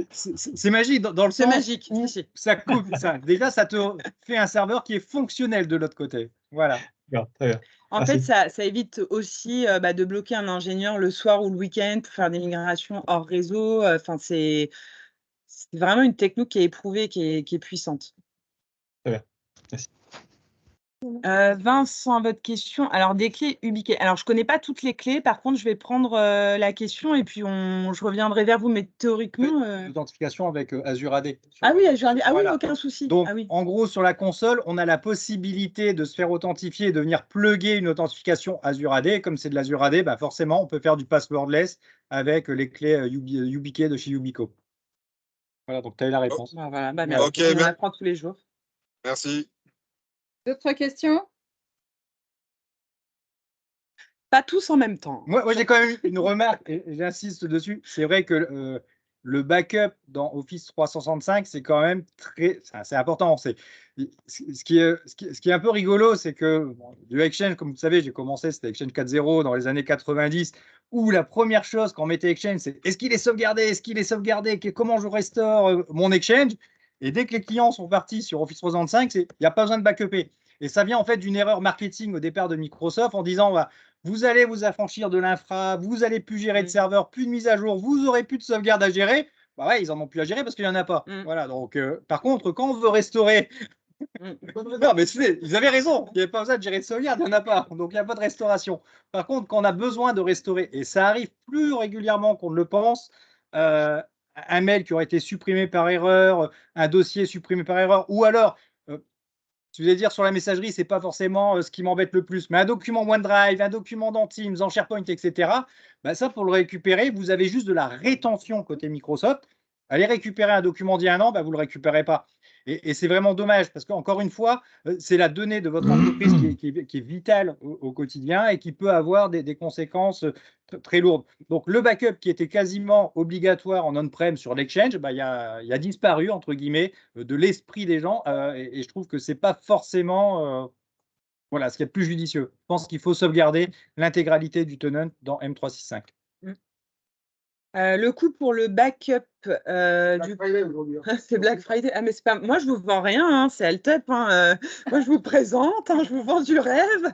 C'est magique dans le C'est sens magique, où si. déjà, ça te fait un serveur qui est fonctionnel de l'autre côté. Voilà. D'accord, très bien. En Merci. fait, ça évite aussi de bloquer un ingénieur le soir ou le week-end pour faire des migrations hors réseau. Enfin, c'est vraiment une techno qui est éprouvée, qui est puissante. Très bien. Vincent, votre question. Alors, des clés Ubiquet. Alors, je ne connais pas toutes les clés. Par contre, je vais prendre la question et puis je reviendrai vers vous. Mais théoriquement. L'authentification avec Azure AD. Ah oui, Azure AD. Ah oui, Voilà. aucun souci. Donc, Ah oui. en gros, sur la console, on a la possibilité de se faire authentifier et de venir plugger une authentification Azure AD. Comme c'est de l'Azure AD, bah forcément, on peut faire du passwordless avec les clés Ubiquet de chez Ubico. Voilà, donc tu as eu la réponse. Bah, voilà, bah, merci. Ok, On en apprend tous les jours. merci. D'autres questions? Pas tous en même temps. Moi j'ai quand même eu une remarque, et j'insiste dessus. C'est vrai que le backup dans Office 365, c'est quand même c'est important. Ce qui est un peu rigolo, c'est que du Exchange, comme vous savez, j'ai commencé, c'était Exchange 4.0 dans les années 90, où la première chose quand on mettait Exchange, c'est est-ce qu'il est sauvegardé? Est-ce qu'il est sauvegardé? Comment je restaure mon Exchange? Et dès que les clients sont partis sur Office 365, il n'y a pas besoin de backuper. Et ça vient en fait d'une erreur marketing au départ de Microsoft en disant vous allez vous affranchir de l'infra, vous allez plus gérer de serveurs, plus de mise à jour, vous aurez plus de sauvegarde à gérer. Bah ouais, ils en ont plus à gérer parce qu'il n'y en a pas. Voilà, donc par contre, quand on veut restaurer, non, mais ils avaient raison, il n'y avait pas besoin de gérer de sauvegarde, il n'y en a pas, donc il n'y a pas de restauration. Par contre, quand on a besoin de restaurer, et ça arrive plus régulièrement qu'on ne le pense, un mail qui aurait été supprimé par erreur, un dossier supprimé par erreur, ou alors je voulais dire sur la messagerie, c'est pas forcément ce qui m'embête le plus, mais un document OneDrive, un document dans Teams, en SharePoint, etc. Bah ça, pour le récupérer, vous avez juste de la rétention côté Microsoft. Allez récupérer un document d'il y a un an, bah, vous ne le récupérez pas. Et c'est vraiment dommage parce qu'encore une fois, c'est la donnée de votre entreprise qui est vitale au quotidien et qui peut avoir des conséquences très lourdes. Donc, le backup qui était quasiment obligatoire en on-prem sur l'Exchange, bah, il a disparu, entre guillemets, de l'esprit des gens. Et je trouve que ce n'est pas forcément voilà, ce qui est le plus judicieux. Je pense qu'il faut sauvegarder l'intégralité du tenant dans M365. Le coût pour le backup Friday aujourd'hui, hein. c'est Black Friday. Ah, mais c'est pas moi, je vous vends rien, hein, c'est Altep. Hein, moi, je vous présente, hein, je vous vends du rêve.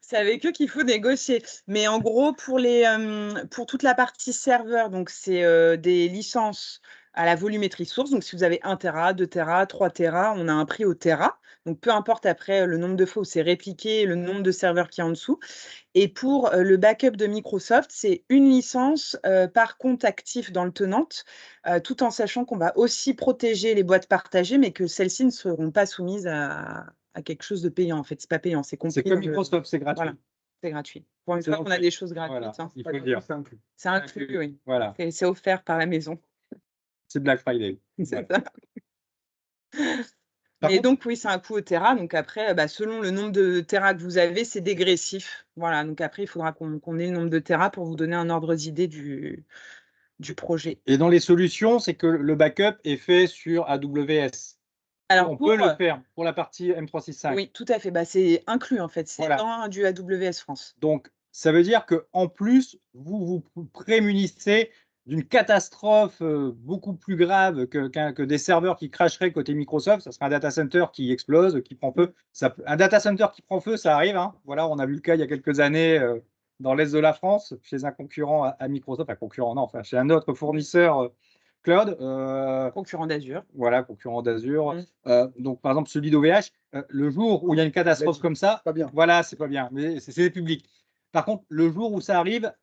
C'est avec eux qu'il faut négocier. Mais en gros, pour toute la partie serveur, donc c'est des licences à la volumétrie source. Donc, si vous avez 1 Tera, 2 Tera, 3 Tera, on a un prix au Tera. Donc, peu importe après le nombre de fois où c'est répliqué, le nombre de serveurs qui est en dessous. Et pour le backup de Microsoft, c'est une licence par compte actif dans le tenant, tout en sachant qu'on va aussi protéger les boîtes partagées, mais que celles-ci ne seront pas soumises à quelque chose de payant. En fait, c'est pas payant, c'est compris. C'est comme Microsoft, c'est gratuit. Voilà, c'est gratuit. Pour une fois qu'on a des choses gratuites. Voilà, Hein. il faut le dire. C'est inclus, oui. Voilà. C'est offert par la maison. C'est Black Friday. C'est Voilà. ça. Par Mais contre, donc, oui, c'est un coût au Tera. Donc, après, selon le nombre de Tera que vous avez, c'est dégressif. Voilà. Donc, après, il faudra qu'on ait le nombre de Tera pour vous donner un ordre d'idée du projet. et dans les solutions, c'est que le backup est fait sur AWS. Alors, on peut le faire pour la partie M365. Oui, tout à fait. C'est inclus, en fait. C'est Voilà. dans du AWS France. Donc, ça veut dire qu'en plus, vous vous prémunissez d'une catastrophe beaucoup plus grave que des serveurs qui crasheraient côté Microsoft. Ça serait un data center qui explose, qui prend feu. Un data center qui prend feu, ça arrive. Hein. Voilà, on a vu le cas il y a quelques années dans l'Est de la France, chez un concurrent à Microsoft. Un concurrent, non, enfin, chez un autre fournisseur cloud. Concurrent d'Azure. Voilà, concurrent d'Azure. Donc, par exemple, celui d'OVH, le jour où il y a une catastrophe comme ça, pas bien. Voilà, c'est pas bien, mais c'est public. Par contre, le jour où ça arrive,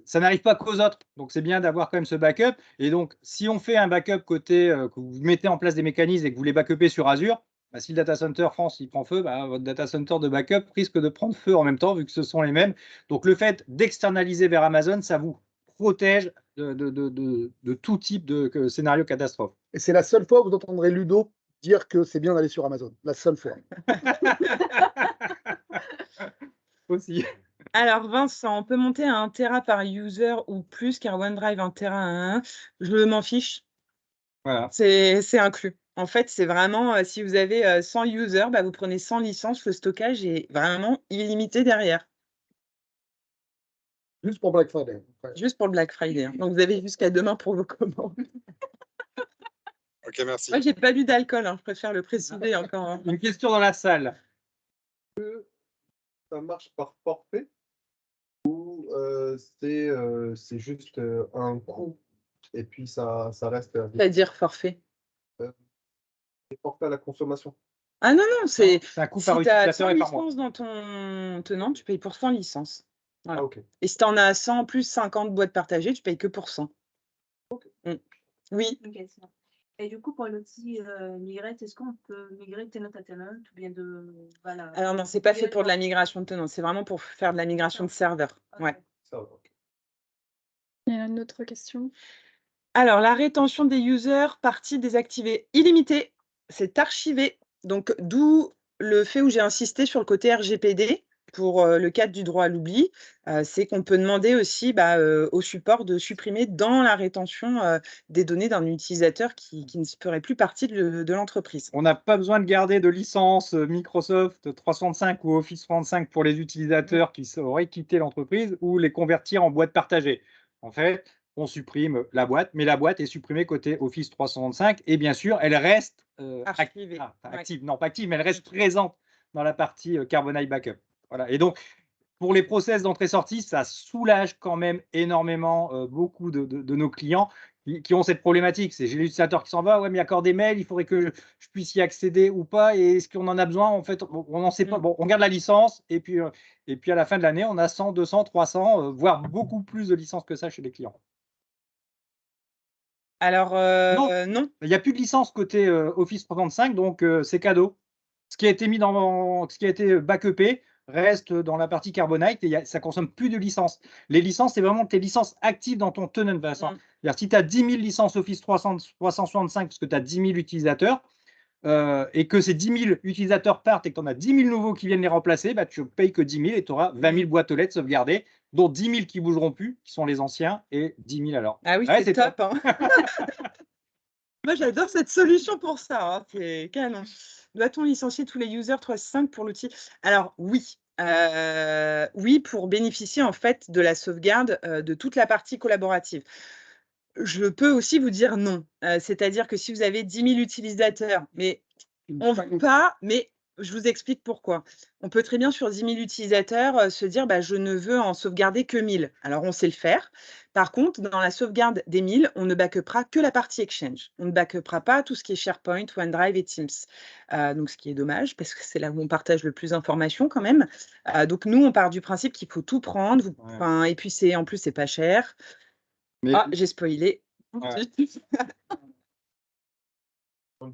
ça n'arrive pas qu'aux autres. Donc, c'est bien d'avoir quand même ce backup. Et donc, si on fait un backup côté, que vous mettez en place des mécanismes et que vous les backupez sur Azure, si le data center France il prend feu, votre data center de backup risque de prendre feu en même temps, vu que ce sont les mêmes. Donc, le fait d'externaliser vers Amazon, ça vous protège de tout type de scénario catastrophe. Et c'est la seule fois où vous entendrez Ludo dire que c'est bien d'aller sur Amazon. La seule fois. Aussi. Alors, Vincent, on peut monter à 1 Tera par user ou plus, car OneDrive 1 Tera à 1. Je m'en fiche. Voilà. C'est inclus. En fait, c'est vraiment, si vous avez 100 users, vous prenez 100 licences, le stockage est vraiment illimité derrière. Juste pour Black Friday. Juste pour le Black Friday. Hein. Donc, vous avez jusqu'à demain pour vos commandes. Ok, merci. Moi, j'ai pas lu d'alcool, hein, je préfère le préciser encore. Hein. Une question dans la salle. Ça marche par forfait ou c'est juste un coût et puis ça reste. C'est-à-dire forfait. Les forfaits à la consommation. Ah non, non, c'est C'est un coût si par tu as utilisateur 100 et par mois. licences dans ton tenant, tu payes pour 100 licences. Voilà. Ah, ok. Et si tu en as 100 plus 50 boîtes partagées, tu payes que pour 100. Oui. Ok, c'est bon. Et du coup, pour l'outil Migrate, est-ce qu'on peut migrer tenant à tenant ou bien de. Voilà. Alors non, c'est pas fait migrer pour de la dans- migration de tenant, c'est vraiment pour faire de la migration de serveur. Ok. Ouais. Ça va, ok. Il y a une autre question. Alors, la rétention des users, partie désactivée illimitée, c'est archivé. Donc, d'où le fait où j'ai insisté sur le côté RGPD pour le cadre du droit à l'oubli, c'est qu'on peut demander aussi au support de supprimer dans la rétention des données d'un utilisateur qui ne ferait plus partie de l'entreprise. On n'a pas besoin de garder de licence Microsoft 365 ou Office 365 pour les utilisateurs qui auraient quitté l'entreprise ou les convertir en boîte partagée. En fait, on supprime la boîte, mais la boîte est supprimée côté Office 365 et bien sûr, elle reste Archivée. active, non pas active, mais elle reste présente dans la partie Carbonite Backup. Voilà. Et donc, pour les process d'entrée-sortie, ça soulage quand même énormément beaucoup de nos clients qui ont cette problématique. C'est j'ai l'utilisateur qui s'en va, ouais, mais il y a encore des mails, il faudrait que je puisse y accéder ou pas. Et est-ce qu'on en a besoin? En fait, on n'en sait pas. Bon, on garde la licence et puis à la fin de l'année, on a 100, 200, 300, voire beaucoup plus de licences que ça chez les clients. Alors, non. Il n'y a plus de licence côté Office 365, donc c'est cadeau. Ce qui a été mis ce qui a été backupé reste dans la partie Carbonite et ça consomme plus de licences. Les licences, c'est vraiment tes licences actives dans ton tenant, Vincent. C'est-à-dire, si tu as 10 000 licences Office 365 parce que tu as 10 000 utilisateurs et que ces 10 000 utilisateurs partent et que tu en as 10 000 nouveaux qui viennent les remplacer, bah, tu ne payes que 10 000 et tu auras 20 000 boîtes aux lettres sauvegardées, dont 10 000 qui ne bougeront plus, qui sont les anciens, et 10 000 alors. Ah oui, Ouais, c'est top. Hein. Moi, j'adore cette solution pour ça. Hein. C'est canon. Doit-on licencier tous les users 365 pour l'outil? Alors, oui. Oui, pour bénéficier en fait de la sauvegarde de toute la partie collaborative. Je peux aussi vous dire non. C'est-à-dire que si vous avez 10 000 utilisateurs, mais on ne veut pas, mais je vous explique pourquoi. On peut très bien, sur 10 000 utilisateurs, se dire je ne veux en sauvegarder que 1000. Alors, on sait le faire. Par contre, dans la sauvegarde des 1000, on ne backupera que la partie Exchange. On ne backupera pas tout ce qui est SharePoint, OneDrive et Teams. Donc, ce qui est dommage, parce que c'est là où on partage le plus d'informations quand même. Donc, nous, on part du principe qu'il faut tout prendre. Et puis, en plus, c'est pas cher. Mais j'ai spoilé. Ouais. Non,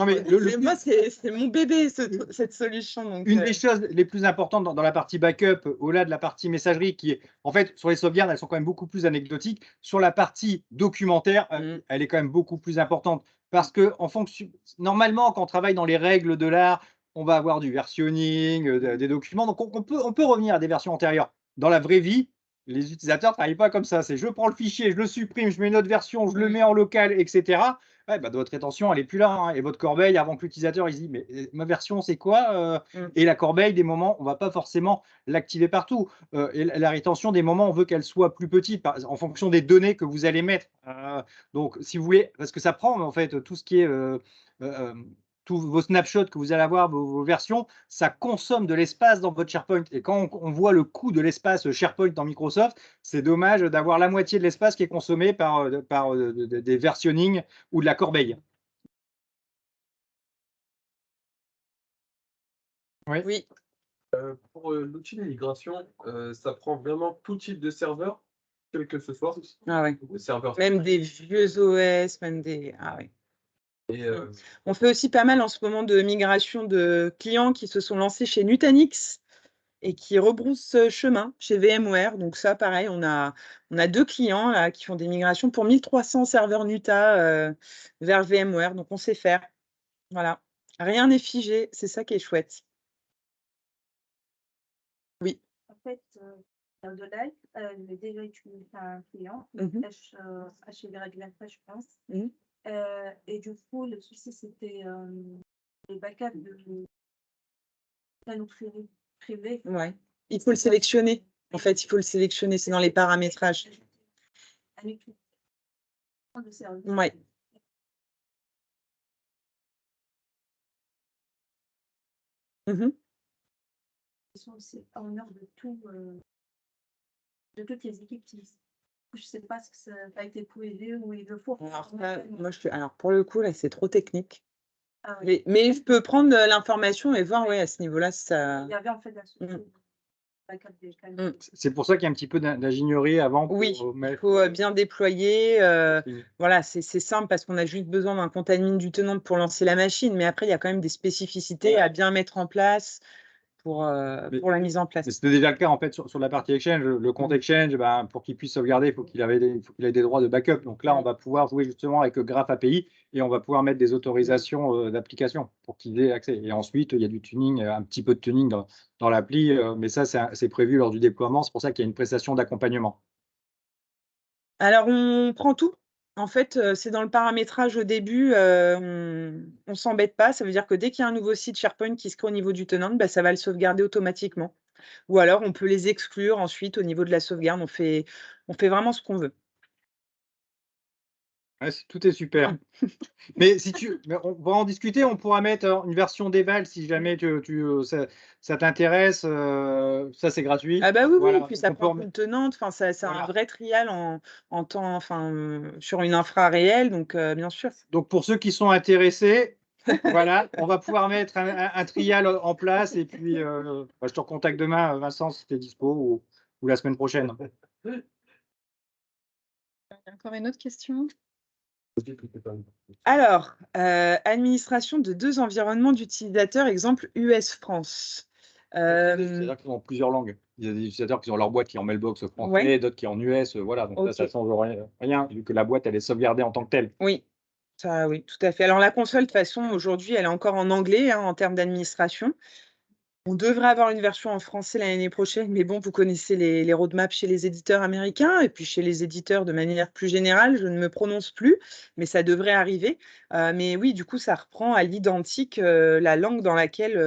mais moi, c'est mon bébé, cette solution. Donc, une des choses les plus importantes dans la partie backup, au-delà de la partie messagerie, qui est en fait sur les sauvegardes, elles sont quand même beaucoup plus anecdotiques. Sur la partie documentaire, elle est quand même beaucoup plus importante parce que en fonction, normalement, quand on travaille dans les règles de l'art, on va avoir du versionning, des documents. Donc, on peut revenir à des versions antérieures. Dans la vraie vie, les utilisateurs ne travaillent pas comme ça. C'est je prends le fichier, je le supprime, je mets une autre version, je le mets en local, etc. Ouais, votre rétention, elle n'est plus là. Hein, et votre corbeille, avant que l'utilisateur il se dit, mais ma version, c'est quoi Et la corbeille, des moments, on ne va pas forcément l'activer partout. Et la rétention, des moments, on veut qu'elle soit plus petite en fonction des données que vous allez mettre. Donc, si vous voulez, parce que ça prend en fait tout ce qui est tous vos snapshots que vous allez avoir, vos versions, ça consomme de l'espace dans votre SharePoint. Et quand on voit le coût de l'espace SharePoint dans Microsoft, c'est dommage d'avoir la moitié de l'espace qui est consommé par des versionnings ou de la corbeille. Oui. Pour l'outil de migration, ça prend vraiment tout type de serveur, quel que ce soit. Ah ouais. Le serveur. Même des vieux OS, même des. Ah ouais. Et, On fait aussi pas mal en ce moment de migration de clients qui se sont lancés chez Nutanix et qui rebroussent chemin chez VMware. Donc ça, pareil, on a 2 clients là, qui font des migrations pour 1300 serveurs Nuta vers VMware. Donc on sait faire. Voilà. Rien n'est figé. C'est ça qui est chouette. Oui. En fait, dans de live, j'ai déjà utilisé un client, HV Régulateur, je pense. Et du coup, le souci, c'était les backups de canaux privés. Ouais. Il faut le sélectionner. En fait, il faut le sélectionner. C'est dans les paramétrages. Ouais. C'est en heure de toutes les équipes qui. Je ne sais pas si ça a été pour aider ou il le faut. Alors, pour le coup, là, c'est trop technique. Ah oui. Mais je peux prendre l'information et voir, ouais, à ce niveau-là, ça. Il y avait en fait la solution backup des canaux. C'est pour ça qu'il y a un petit peu d'ingénierie avant pour Oui, il mettre. faut bien déployer. Voilà, c'est simple parce qu'on a juste besoin d'un compte admin du tenant pour lancer la machine, mais après, il y a quand même des spécificités à bien mettre en place pour la mise en place. Mais c'était déjà le cas en fait sur la partie Exchange. Le compte Exchange, ben, pour qu'il puisse sauvegarder, il faut qu'il ait des droits de backup. Donc là, on va pouvoir jouer justement avec le Graph API et on va pouvoir mettre des autorisations d'application pour qu'il ait accès. Et ensuite, il y a du tuning, un petit peu de tuning dans l'appli, mais ça, c'est prévu lors du déploiement. C'est pour ça qu'il y a une prestation d'accompagnement. Alors, on prend tout. En fait, c'est dans le paramétrage au début, on s'embête pas. Ça veut dire que dès qu'il y a un nouveau site SharePoint qui se crée au niveau du tenant, bah, ça va le sauvegarder automatiquement. Ou alors, on peut les exclure ensuite au niveau de la sauvegarde. On fait vraiment ce qu'on veut. Ouais, tout est super. Mais mais on va en discuter, on pourra mettre une version d'Eval si jamais ça t'intéresse. Ça, c'est gratuit. Ah bah oui, Voilà, oui, puis donc ça on peut prend en une tenante. Enfin, c'est un Voilà. vrai trial en temps, sur une infra réelle. Donc, bien sûr. Donc, pour ceux qui sont intéressés, voilà, on va pouvoir mettre un trial en place. Et puis, je te recontacte demain, Vincent, si tu es dispo ou la semaine prochaine. Il y a encore une autre question. Alors, administration de 2 environnements d'utilisateurs, exemple US-France. C'est-à-dire qu'ils ont plusieurs langues. Il y a des utilisateurs qui ont leur boîte qui est en mailbox français, Ouais. d'autres qui est en US. Voilà, donc ça Ok. ne change rien, vu que la boîte, elle est sauvegardée en tant que telle. Oui, ça, oui, tout à fait. Alors, la console, de toute façon, aujourd'hui, elle est encore en anglais, hein, en termes d'administration. On devrait avoir une version en français l'année prochaine, mais bon, vous connaissez les roadmaps chez les éditeurs américains et puis chez les éditeurs de manière plus générale, je ne me prononce plus, mais ça devrait arriver. Mais oui, du coup, ça reprend à l'identique la langue dans laquelle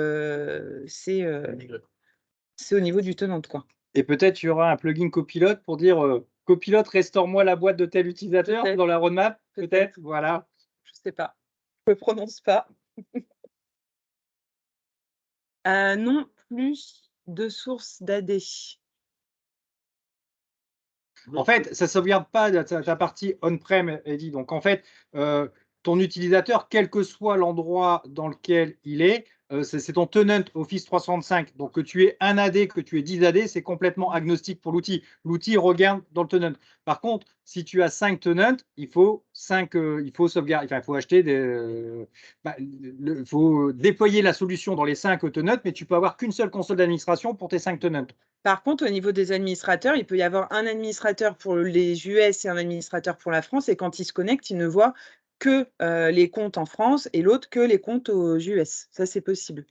c'est au niveau du tenant, quoi. Et peut-être il y aura un plugin copilote pour dire copilote, restaure-moi la boîte de tel utilisateur Peut-être. dans la roadmap. Peut-être, voilà. Je sais pas. Je me prononce pas. Non, plus de sources d'AD. En fait, ça ne sauvegarde pas ta partie on-prem, Eddy. Donc, en fait, ton utilisateur, quel que soit l'endroit dans lequel il est, c'est ton tenant Office 365. Donc, que tu aies un AD, que tu aies 10 AD, c'est complètement agnostique pour l'outil. L'outil regarde dans le tenant. Par contre, si tu as 5 tenants, il faut sauvegarder, enfin, il faut acheter il faut déployer la solution dans les 5 tenants, mais tu peux avoir qu'une seule console d'administration pour tes 5 tenants. Par contre, au niveau des administrateurs, il peut y avoir un administrateur pour les US et un administrateur pour la France. Et quand ils se connectent, ils ne voient que les comptes en France et l'autre que les comptes aux US. Ça, c'est possible.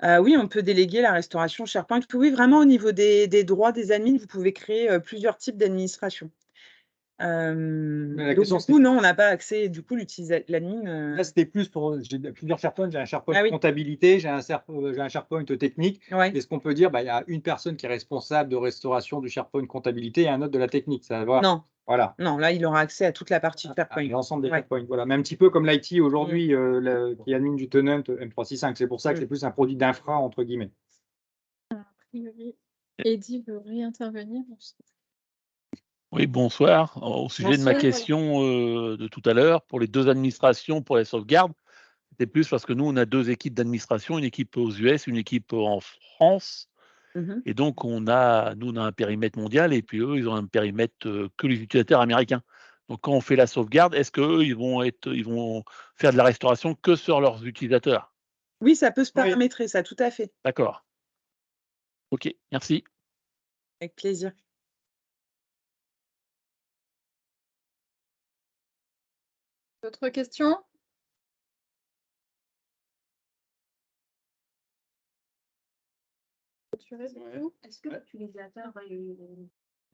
Oui, on peut déléguer la restauration SharePoint. Oui, vraiment, au niveau des droits des admins, vous pouvez créer plusieurs types d'administration. Donc, du coup, non, on n'a pas accès. Du coup, l'admin. Là, c'était plus pour. J'ai plusieurs SharePoint. J'ai un SharePoint Ah oui. comptabilité, j'ai un SharePoint technique. Ouais. Et ce qu'on peut dire, il y a une personne qui est responsable de restauration du SharePoint comptabilité et un autre de la technique. Ça va. Non. Voilà. Non, là, il aura accès à toute la partie SharePoint. L'ensemble des Ouais. SharePoint. Voilà. Mais un petit peu comme l'IT aujourd'hui, qui admine du tenant M365. C'est pour ça que c'est plus un produit d'infra, entre guillemets. A priori, Eddy veut réintervenir. Oui, bonsoir. Au sujet de ma question de tout à l'heure, pour les 2 administrations pour la sauvegarde, c'était plus parce que nous, on a 2 équipes d'administration, une équipe aux US, une équipe en France. Et donc, nous, on a un périmètre mondial et puis eux, ils ont un périmètre que les utilisateurs américains. Donc, quand on fait la sauvegarde, est-ce qu'eux, ils vont faire de la restauration que sur leurs utilisateurs? Oui, ça peut se paramétrer, ça, tout à fait. D'accord. OK, merci. Avec plaisir. D'autres questions? Est-ce que l'utilisateur,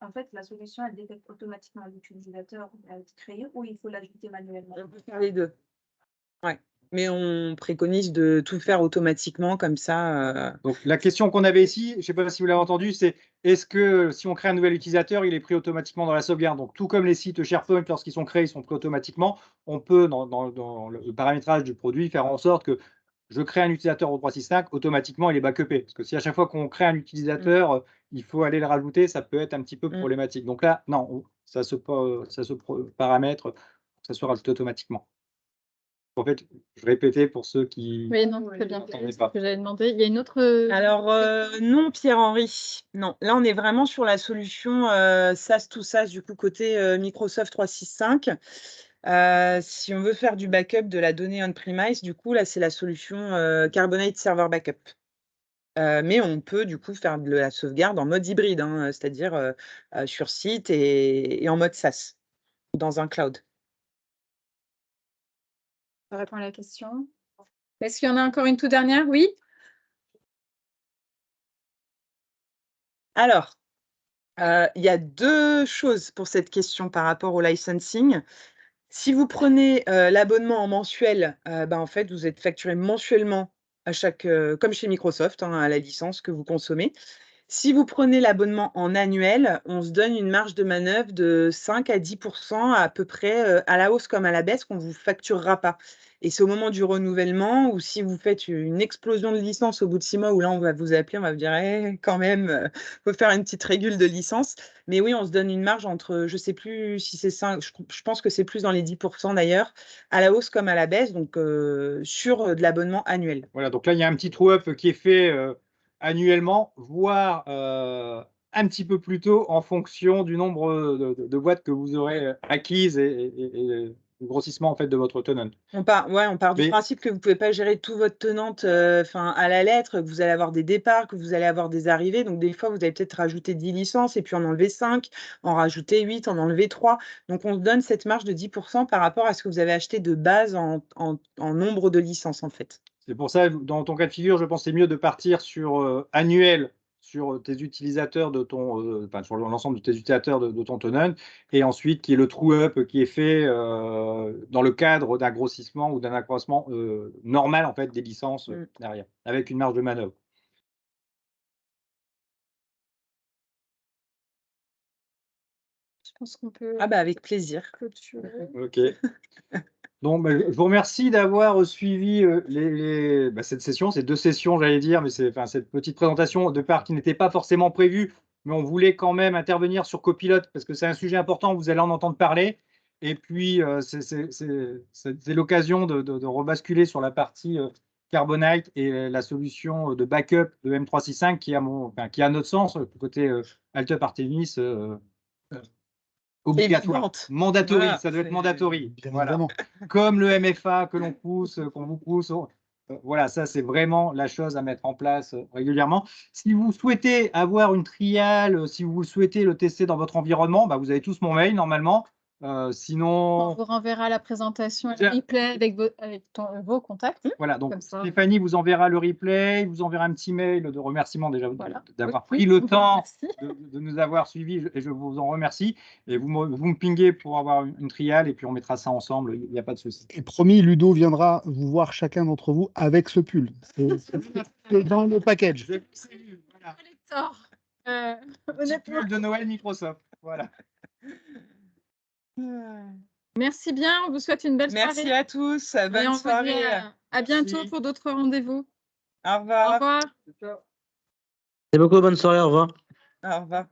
en fait, la solution, elle détecte automatiquement l'utilisateur créé ou il faut l'ajouter manuellement? On peut faire les 2. Ouais. Mais on préconise de tout faire automatiquement comme ça. Donc, la question qu'on avait ici, je ne sais pas si vous l'avez entendu, c'est est-ce que si on crée un nouvel utilisateur, il est pris automatiquement dans la sauvegarde? Donc, tout comme les sites SharePoint, lorsqu'ils sont créés, ils sont pris automatiquement. On peut, dans le paramétrage du produit, faire en sorte que je crée un utilisateur au 365, automatiquement, il est backupé. Parce que si à chaque fois qu'on crée un utilisateur, il faut aller le rajouter, ça peut être un petit peu problématique. Donc là, non, ça se paramètre, ça se rajoute automatiquement. qu'en fait, je répétais pour ceux qui Oui, non, c'est bien. n'entendaient C'est ce pas. que j'avais demandé. Il y a une autre. Alors, non, Pierre-Henri. Non, là, on est vraiment sur la solution SaaS to SaaS, du coup, côté Microsoft 365. Si on veut faire du backup de la donnée on-premise, du coup, là, c'est la solution Carbonite Server Backup. Mais on peut, du coup, faire de la sauvegarde en mode hybride, hein, c'est-à-dire sur site et en mode SaaS, ou dans un cloud. Ça répond à la question. Est-ce qu'il y en a encore une toute dernière? Oui. Alors, il y a 2 choses pour cette question par rapport au licensing. Si vous prenez l'abonnement en mensuel, en fait, vous êtes facturé mensuellement à chaque, comme chez Microsoft, hein, à la licence que vous consommez. Si vous prenez l'abonnement en annuel, on se donne une marge de manœuvre de 5 à 10% à peu près à la hausse comme à la baisse qu'on ne vous facturera pas. Et c'est au moment du renouvellement ou si vous faites une explosion de licence au bout de 6 mois où là, on va vous appeler, on va vous dire quand même, faut faire une petite régule de licence. Mais oui, on se donne une marge entre, je ne sais plus si c'est 5, je pense que c'est plus dans les 10% d'ailleurs, à la hausse comme à la baisse, donc sur de l'abonnement annuel. Voilà, donc là, il y a un petit true-up qui est fait annuellement, voire un petit peu plus tôt en fonction du nombre de boîtes que vous aurez acquises et le grossissement en fait, de votre tenant. On part du Mais- principe que vous ne pouvez pas gérer tout votre tenante à la lettre, que vous allez avoir des départs, que vous allez avoir des arrivées. Donc, des fois, vous allez peut-être rajouter 10 licences et puis en enlever 5, en rajouter 8, en enlever 3. Donc, on se donne cette marge de 10% par rapport à ce que vous avez acheté de base en nombre de licences, en fait. C'est pour ça, dans ton cas de figure, je pense que c'est mieux de partir sur annuel sur tes utilisateurs de ton, sur l'ensemble de tes utilisateurs de ton tenant, et ensuite qui est le true-up qui est fait dans le cadre d'un grossissement ou d'un accroissement normal en fait des licences derrière, avec une marge de manœuvre. Je pense qu'on peut Avec plaisir. clôturer. Ok. Donc, je vous remercie d'avoir suivi cette session, ces 2 sessions, j'allais dire, mais cette petite présentation de part qui n'était pas forcément prévue, mais on voulait quand même intervenir sur Copilot parce que c'est un sujet important, vous allez en entendre parler. Et puis, c'est l'occasion de rebasculer sur la partie Carbonite et la solution de backup de M365 qui, à notre sens, côté Altup Artemis, obligatoire, Évidente. mandatory, Voilà, ça doit être c'est- mandatory. Bien Voilà. évidemment. Comme le MFA que l'on pousse, qu'on vous pousse. Voilà, ça c'est vraiment la chose à mettre en place régulièrement. Si vous souhaitez avoir une trial, si vous souhaitez le tester dans votre environnement, vous avez tous mon mail normalement. On Sinon, vous renverra la présentation et Tiens. le replay avec vos contacts. voilà, donc Comme ça. Stéphanie vous enverra le replay, vous enverra un petit mail de remerciement déjà Voilà. d'avoir Oui, pris le temps merci. de nous avoir suivis et je vous en remercie. Et vous me pinguez pour avoir une trial et puis on mettra ça ensemble, il n'y a pas de souci. Et promis, Ludo viendra vous voir chacun d'entre vous avec ce pull. C'est dans le package. Voilà. Collector. Petit Honnêtement. pull de Noël Microsoft. Voilà. Merci bien. On vous souhaite une belle Merci soirée. à tous. Et Bonne on vous dit soirée. à bientôt Merci. pour d'autres rendez-vous. Au Au revoir. revoir. Merci beaucoup, bonne soirée, au revoir. Au revoir.